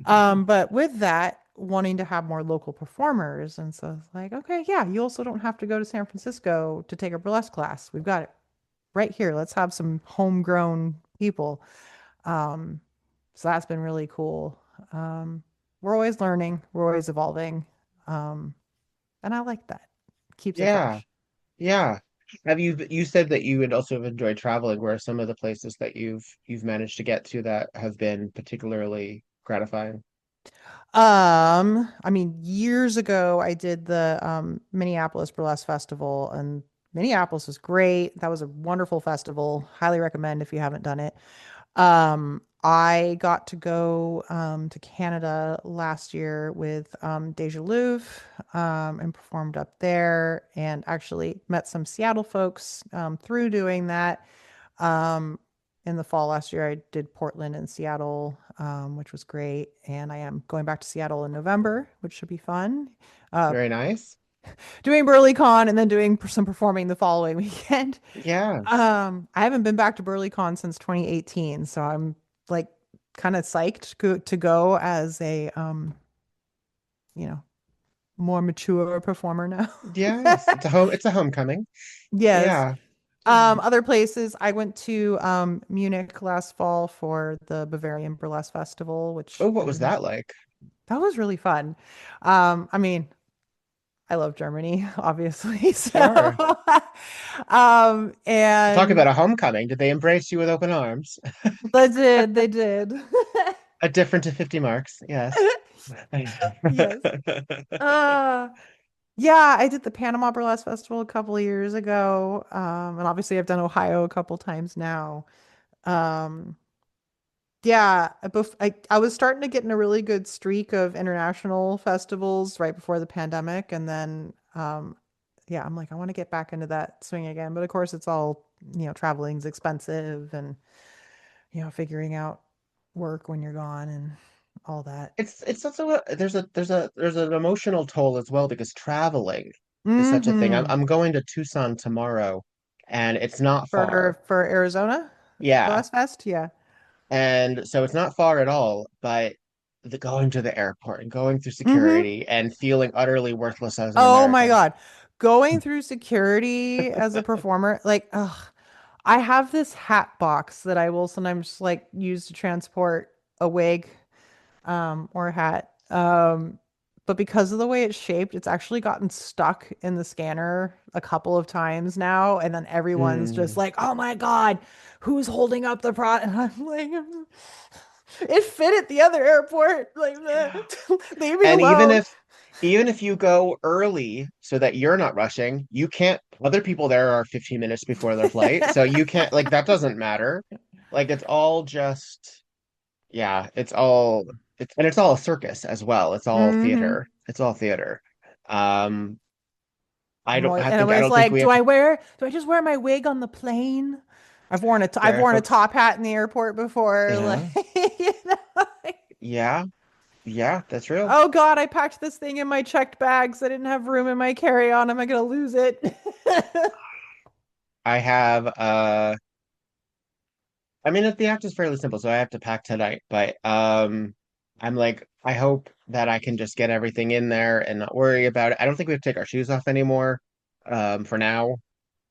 But with that, wanting to have more local performers. And so it's like, okay, yeah, you also don't have to go to San Francisco to take a burlesque class. We've got it right here. Let's have some homegrown people. Um, so that's been really cool. We're always learning, we're always evolving. Um, and I like that. Keeps it Yeah, fresh. yeah. You said that you would also have enjoyed traveling. Where are some of the places that you've managed to get to that have been particularly gratifying? I mean, years ago I did the Minneapolis Burlesque Festival, and Minneapolis was great. That was a wonderful festival. Highly recommend if you haven't done it. I got to go to Canada last year with Deja Louvre and performed up there, and actually met some Seattle folks through doing that. Um, in the fall last year, I did Portland and Seattle, which was great. And I am going back to Seattle in November, which should be fun. Uh, Very nice. doing BurlyCon and then doing some performing the following weekend. Yes. I haven't been back to BurlyCon since 2018, so I'm like kind of psyched to go as a you know, more mature performer now. Yes. It's a homecoming. Yes. Yeah. Yeah. Other places, I went to Munich last fall for the Bavarian Burlesque Festival, which Oh, what I was didn't. that like? That was really fun. I mean, I love Germany, obviously. So, Sure. Talk about and a homecoming. Did they embrace you with open arms? they did. A different to 50 marks. Yes. Yes. Uh, yeah, I did the Panama Burlesque Festival a couple of years ago. And obviously I've done Ohio a couple times now. Um, yeah, I was starting to get in a really good streak of international festivals right before the pandemic, and then yeah, I'm like, I want to get back into that swing again. But of course, it's all, traveling's expensive, and figuring out work when you're gone and all that. It's also there's an emotional toll as well because traveling is such a thing. Mm-hmm. I'm going to Tucson tomorrow and it's not far. For Arizona Yeah. Burlesque Fest, yeah. And so it's not far at all, but the going to the airport and going through Mm-hmm. security and feeling utterly worthless as an Oh my American. God. Going through security as a performer, like, ugh, I have this hat box that I will sometimes like use to transport a wig or a hat. But because of the way it's shaped, it's actually gotten stuck in the scanner a couple of times now, and then everyone's just Mm. like, "Oh my God, who's holding up the product?" And I'm like, it fit at the other airport. Like, leave me And alone. even if you go early so that you're not rushing, you can't, other people there are 15 minutes before their flight, so you can't, like, that doesn't matter. Like it's all just, yeah, and it's all a circus as well. It's all Hmm. theater. It's all theater. Um And I'm I always don't think like, we have, do I just wear my wig on the plane? I've there are worn a folks, top hat in the airport before. Like, yeah, you know, like, yeah, yeah, that's real. oh God, I packed this thing in my checked bags. I didn't have room in my carry-on. Am I gonna lose it? I have I mean, the act is fairly simple, so I have to pack tonight, but I'm like, I hope that I can just get everything in there and not worry about it. I don't think we have to take our shoes off anymore, for now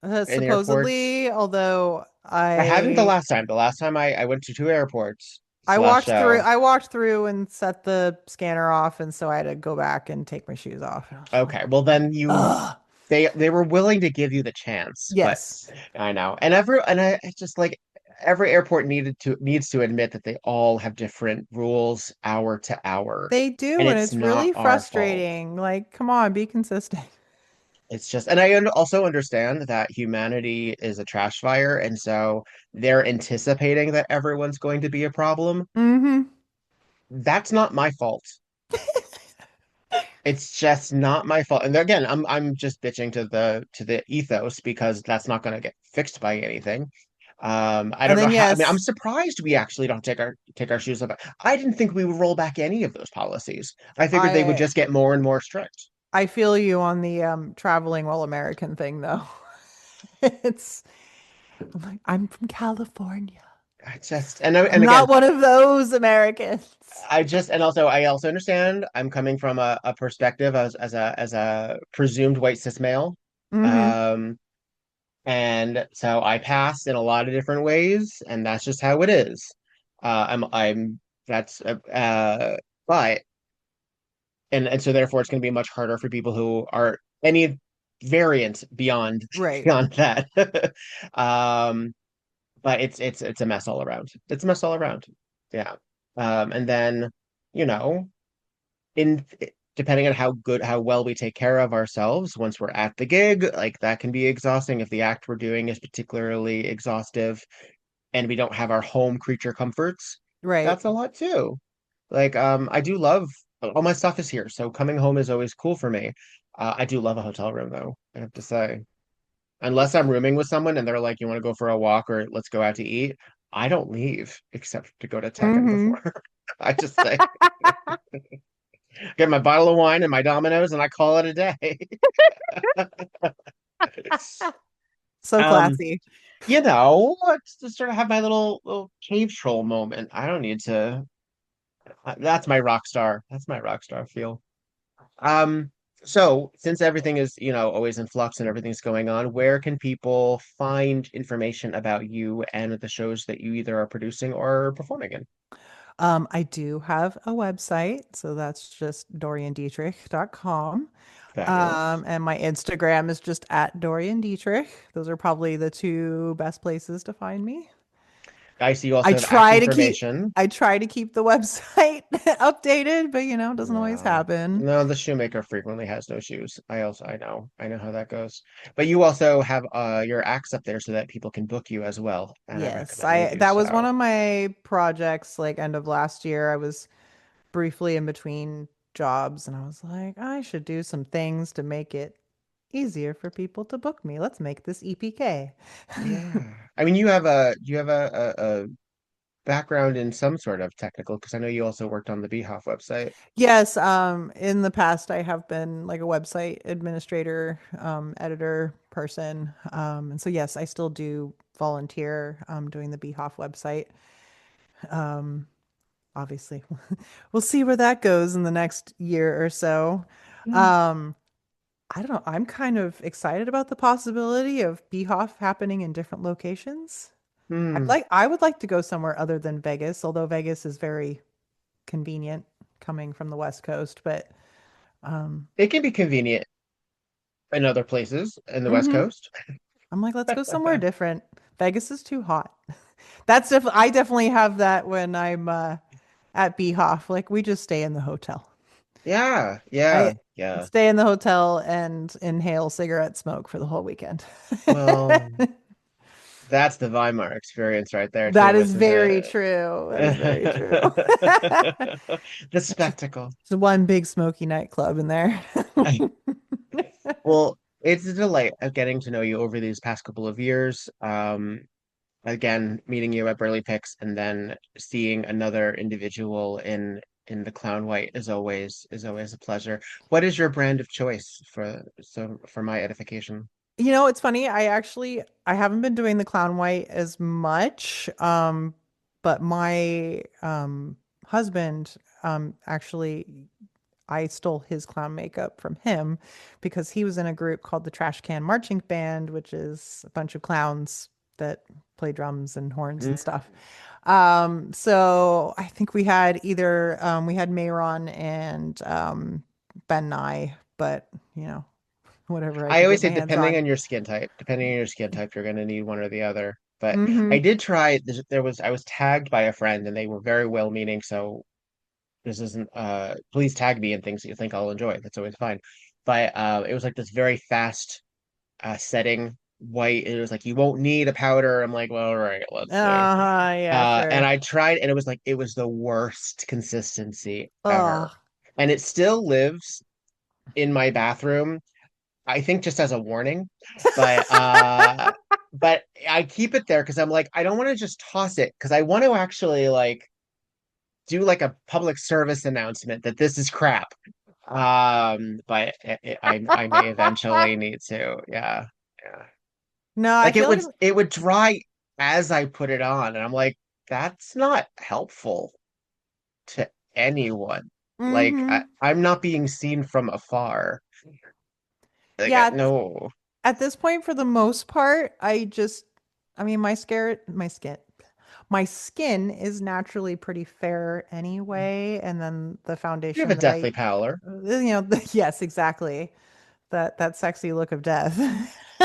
in the airports. Supposedly, although I haven't the last time. The last time I went to two airports slash show. I walked through and set the scanner off, and so I had to go back and take my shoes off. And I was like, Okay, well then ugh. they were willing to give you the chance, but Yes, I know. It's just like every airport needs to admit that they all have different rules hour to hour, they and do, and it's it's not really our fault. frustrating. Like, come on, be consistent. It's just, and also understand that humanity is a trash fire, and so they're anticipating that everyone's going to be a problem. Hmm. That's not my fault. It's just not my fault. And again, I'm just bitching to the ethos because that's not going to get fixed by anything. I And don't know then how. I mean, I'm yes, surprised we actually don't take our shoes off. I didn't think we would roll back any of those policies. I figured they would I just get more and more strict. I feel you on the traveling while American thing though. It's I'm from California. I just and I'm again, not one of those Americans. and also I also understand I'm coming from a perspective as a presumed white cis male. Hmm. Um, and so I pass in a lot of different ways, and that's just how it is. I'm that's but and so therefore it's going to be much harder for people who are any variant beyond Right. beyond that. um, but it's a mess all around. It's a mess all around. Yeah. And then you know in depending on how well we take care of ourselves once we're at the gig, like that can be exhausting if the act we're doing is particularly exhaustive and we don't have our home creature comforts. Right. That's a lot too. Like I do love all my stuff is here, so coming home is always cool for me. I do love a hotel room though, I have to say. Unless I'm rooming with someone and they're like, you want to go for a walk or let's go out to eat, I don't leave except to go to Tekken Hmm. before. I just say get my bottle of wine and my Dominoes, and I call it a day. So Um, classy. let's just sort of have my little cave troll moment. I don't need to. That's my rock star. That's my rock star feel. Um, so since everything is, always in flux and everything's going on, where can people find information about you and the shows that you either are producing or performing in? I do have a website, so that's just doriandietrich.com. Fabulous. And my Instagram is just at Dorian Dietrich. Those are probably the two best places to find me. I see you I also have act try to keep information. I try to keep the website updated, but it doesn't always Yeah. happen. No, the shoemaker frequently has no shoes. I know how that goes. But you also have your acts up there so that people can book you as well, and I Yes, recommend they I do that was one so. of my projects like end of last year. I was briefly in between jobs and I was like, I should do some things to make it easier for people to book me. Let's make this EPK. Yeah. I mean, you have a background in some sort of technical, because I know you also worked on the Beehoff website. Yes, in the past I have been like a website administrator, editor person. And so yes, I still do volunteer doing the Beehoff website. Um, Obviously, we'll see where that goes in the next year or so. Mm. Um, I don't know. I'm kind of excited about the possibility of Beehoff happening in different locations. Hmm. I would like to go somewhere other than Vegas, although Vegas is very convenient coming from the West Coast, but um It can be convenient in other places in the West mhm. Coast. I'm like, let's go somewhere different. Vegas is too hot. I definitely have that when I'm at Beehoff. Like we just stay in the hotel. Yeah, I yeah, yeah. stay in the hotel and inhale cigarette smoke for the whole weekend. Well, that's the Weimar experience right there That too, is isn't very it? true. That is very true. The spectacle. It's one big smoky nightclub in there. Well, it's a delight of getting to know you over these past couple of years. Again, meeting you at Burley Picks and then seeing another individual in the clown white is always a pleasure. What is your brand of choice for my edification? It's funny. I haven't been doing the clown white as much. But my husband actually I stole his clown makeup from him because he was in a group called the Trash Can Marching Band, which is a bunch of clowns that play drums and horns and Mm. stuff. So I think we had Mayron and Ben Nye, but whatever I I could always get say my hands on. depending on your skin type, you're gonna need one or the other. But I Hmm. did try I was tagged by a friend and they were very well meaning, so this isn't please tag me in things that you think I'll enjoy. That's always fine. But it was like this very fast setting white. It was like you won't need a powder. I'm like, well, all right, let's see. Uh-huh, yeah, And sure. I tried, and it was the worst consistency ever. Oh, And it still lives. in my bathroom. I think just as a warning, but I keep it there because I'm like, I don't want to just toss it because I want to actually like do like a public service announcement that this is crap. But I may eventually need to. Yeah. Yeah. No, I Like feel like it would dry as I put it on, and I'm like, that's not helpful to anyone. Like hmm I'm not being seen from afar. Like Yeah, no. at this point, for the most part, I mean, my skin is naturally pretty fair anyway, and then the You have foundation a that deathly pallor. yes, exactly. That sexy look of death.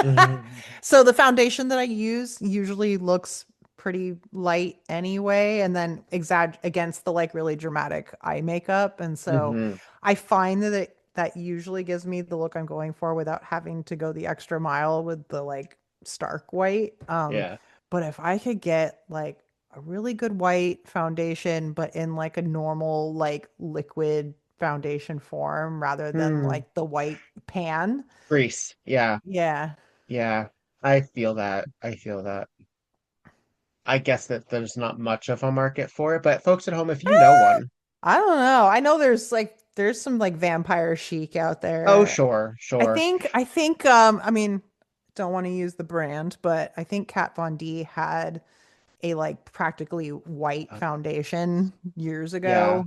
Mhm. So the foundation that I use usually looks pretty light anyway, and then against the like really dramatic eye makeup. And so Hmm. I find that usually gives me the look I'm going for without having to go the extra mile with the like stark white. Yeah. But if I could get like a really good white foundation, but in like a normal like liquid foundation form rather than Hmm. like the white pan. Grease. Yeah. Yeah. Yeah. I feel that. I feel that. I guess that there's not much of a market for it, but folks at home, if you know one, I don't know. I know there's some like vampire chic out oh, there. sure, I sure. think I think I mean don't want to use the brand, but I think Kat Von D had a like practically white Uh, foundation years yeah, ago.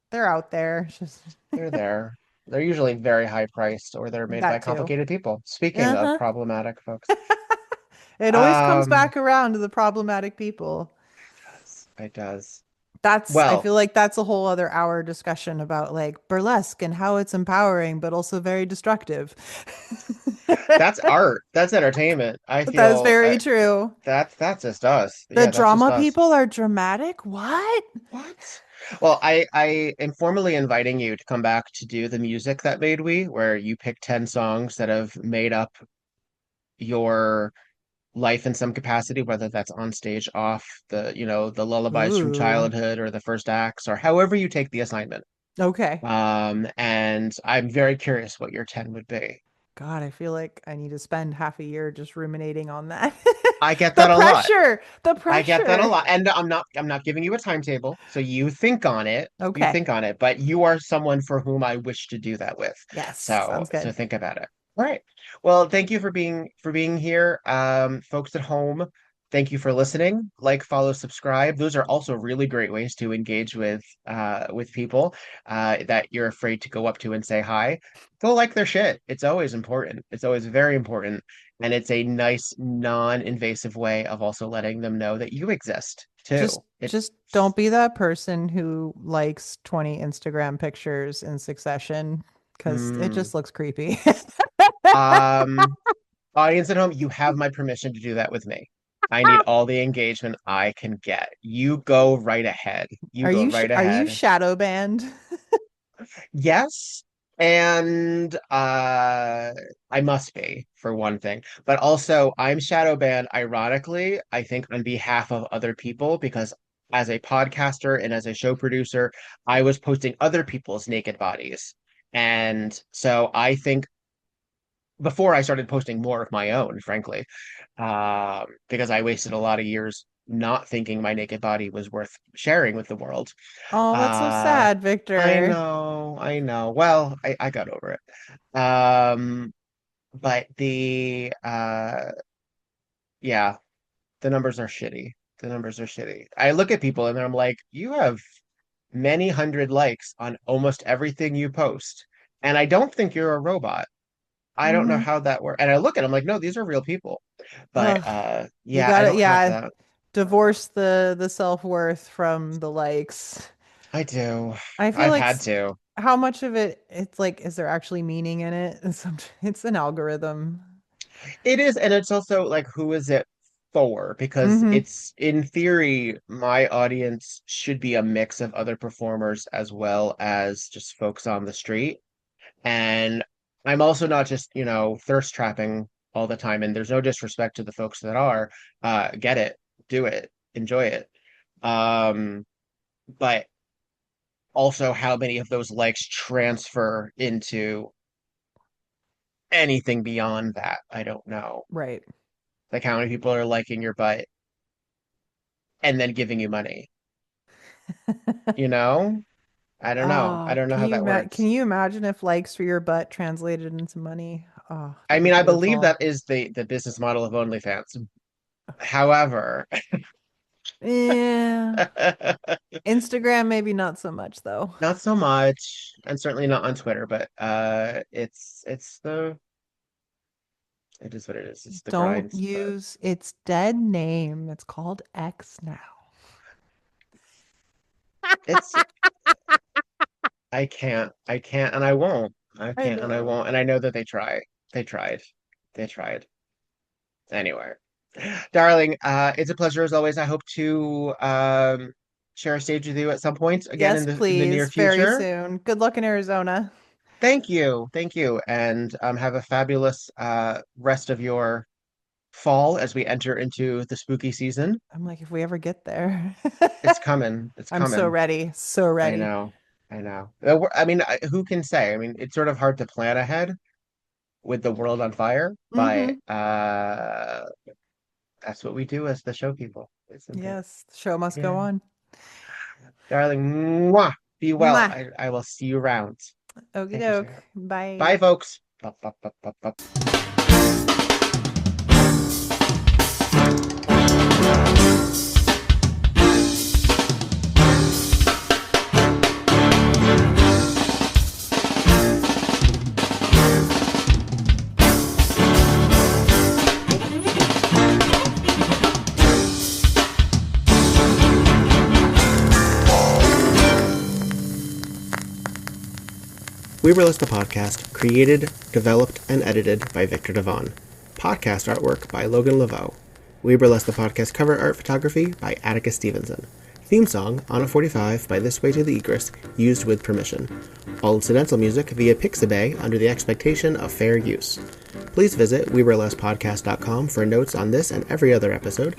They're out there. It's just they're there. They're usually very high priced or they're made by that too. complicated people. Speaking of Uh-huh. problematic folks, It always comes um, back around to the problematic people. it does. I Well, feel like that's a whole other hour discussion about like burlesque and how it's empowering, but also very destructive. that's art. That's entertainment. I That is feel very true. that's just us. The Yeah, that's just drama us. people are dramatic. What? What? Well, I am formally inviting you to come back to do the music that made we, where you pick 10 songs that have made up your life in some capacity, whether that's on stage, off the lullabies from Ooh. childhood or the first acts or however you take the assignment. Okay. And I'm very curious what your 10 would be. God, I feel like I need to spend half a year just ruminating on that. I get The that a lot. pressure. The I get that a pressure. lot. And I'm not giving you a timetable, so you think on it. You Okay. think on it, but you are someone for whom I wish to do that with. Yes. So Sounds so good. think about it. All right. Well, thank you for being here. Folks at home, thank you for listening. Like, follow, subscribe. Those are also really great ways to engage with people that you're afraid to go up to and say hi. Go like their shit. It's always important. It's always very important. And it's a nice, non-invasive way of also letting them know that you exist Just too. It just don't be that person who likes 20 Instagram pictures in succession because it mm, just looks creepy. um audience at home, you have my permission to do that with me. I need all the engagement I can get. You go right ahead. You go right Are you ahead. shadow banned? Yes. And I must be for one thing. But also I'm shadow banned ironically, I think on behalf of other people because as a podcaster and as a show producer, I was posting other people's naked bodies. And so I think before I started posting more of my own, frankly, because I wasted a lot of years not thinking my naked body was worth sharing with the world. Oh, that's so Uh, sad, I Victor. know, I know. Well, I got over it. But yeah, the numbers are shitty. The numbers are shitty. I look at people and I'm like, you have many hundred likes on almost everything you post. And I don't think you're a robot. I don't know hmm how that works. And I look at them like, no, these are real people. But Ugh, you yeah, I gotta, don't have yeah, that. divorce the self-worth from the likes. I do. I feel I've like had to. how much of it it's like, is there actually meaning in it? It's an algorithm. It is, and it's also like, who is it for? Because hmm it's in theory, my audience should be a mix of other performers as well as just folks on the street. And I'm also not just, thirst trapping all the time. And there's no disrespect to the folks that are. Get it, do it, enjoy it. Um, but also how many of those likes transfer into anything beyond that, I don't know. Right. Like how many people are liking your butt and then giving you money, you know? I don't know. I Oh, don't know how that can works. you imagine if likes for your butt translated into money? Oh, I that'd be mean, I believe beautiful. that is the business model of OnlyFans. However, Yeah. Instagram, maybe not so much though. not so much, and certainly not on Twitter, but it is what it is. It's the Don't grind. use its dead name. It's called X now. It's I can't, and I won't. I I can't, and I know. won't. And I know that they try. They tried. They tried. Anyway, darling, it's a pleasure as always. I hope to share a stage with you at some point again Yes, in the near please. Very future. soon. Good luck in Arizona. Thank you, and have a fabulous rest of your fall as we enter into the spooky season. I'm like, if we ever get there. It's coming. It's I'm so coming. ready. So I ready. know. I know. I mean, who can say? I mean, it's sort of hard to plan ahead with the world on fire, but Mm-hmm. that's what we do as the show people, isn't it? Yes, the show must go Yeah. on. Darling, mwah, be well. Mwah. I will see you around. Okie Thank you, doke. sweetheart. Bye. Bye, folks. Bop, bop, bop, bop, bop. We Burlesque the Podcast, created, developed, and edited by Victor Devonne. Podcast artwork by Logan Laveau. We Burlesque the Podcast cover art photography by Atticus Stevenson. Theme song, Anna 45 by This Way to the Egress, used with permission. All incidental music via Pixabay under the expectation of fair use. Please visit WeBurlesquePodcast.com for notes on this and every other episode.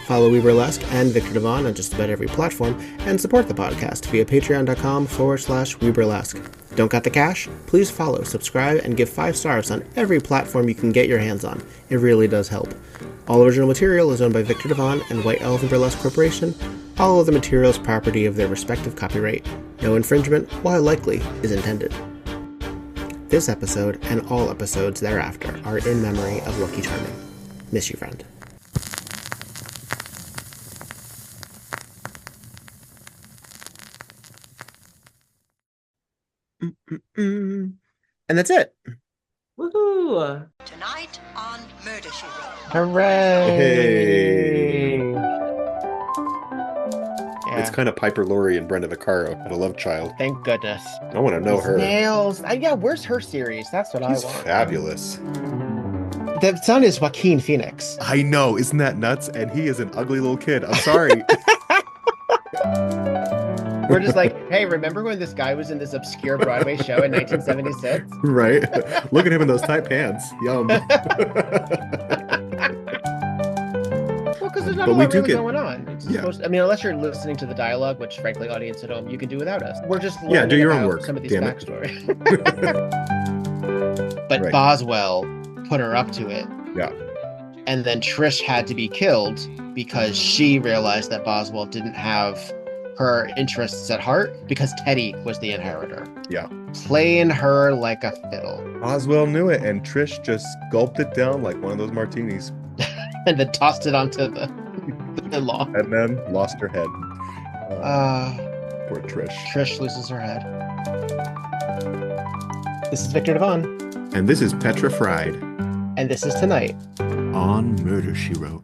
Follow We Burlesque and Victor Devonne on just about every platform, and support the podcast via patreon.com/We Burlesque. Don't got the cash? Please follow, subscribe, and give 5 stars on every platform you can get your hands on. It really does help. All original material is owned by Victor Devonne and White Elephant Burlesque Corporation. All other materials property of their respective copyright. No infringement, while likely, is intended. This episode, and all episodes thereafter, are in memory of Lucky Charming. Miss you, friend. And that's it. Woohoo! Tonight on Murder, She Wrote. Hooray! Hey. Yeah. It's kind of Piper Laurie and Brenda Vaccaro at A Love Child. Thank goodness. I want to know These her. nails. Yeah, where's her series? That's what She's I want. fabulous. The son is Joaquin Phoenix. I know, isn't that nuts? And he is an ugly little kid. I'm sorry. We're just like, hey, remember when this guy was in this obscure Broadway show in 1976? Right? Look at him in those tight pants. Yum. Well, because there's not But a we lot do really get- going on. It's Yeah. supposed, I mean, unless you're listening to the dialogue, which frankly, audience at home, you can do without us. We're just Yeah, do learning your own about work, some of these damn it. backstory. But Right. Boswell put her up to it. Yeah. And then Trish had to be killed because she realized that Boswell didn't have her interests at heart because Teddy was the inheritor. Yeah. Playing her like a fiddle. Oswell knew it, and Trish just gulped it down like one of those martinis. And then tossed it onto the lawn. And then lost her head. Poor Trish. Trish loses her head. This is Victor Devonne. And this is Petra Fried And this is Tonight on Murder, She Wrote.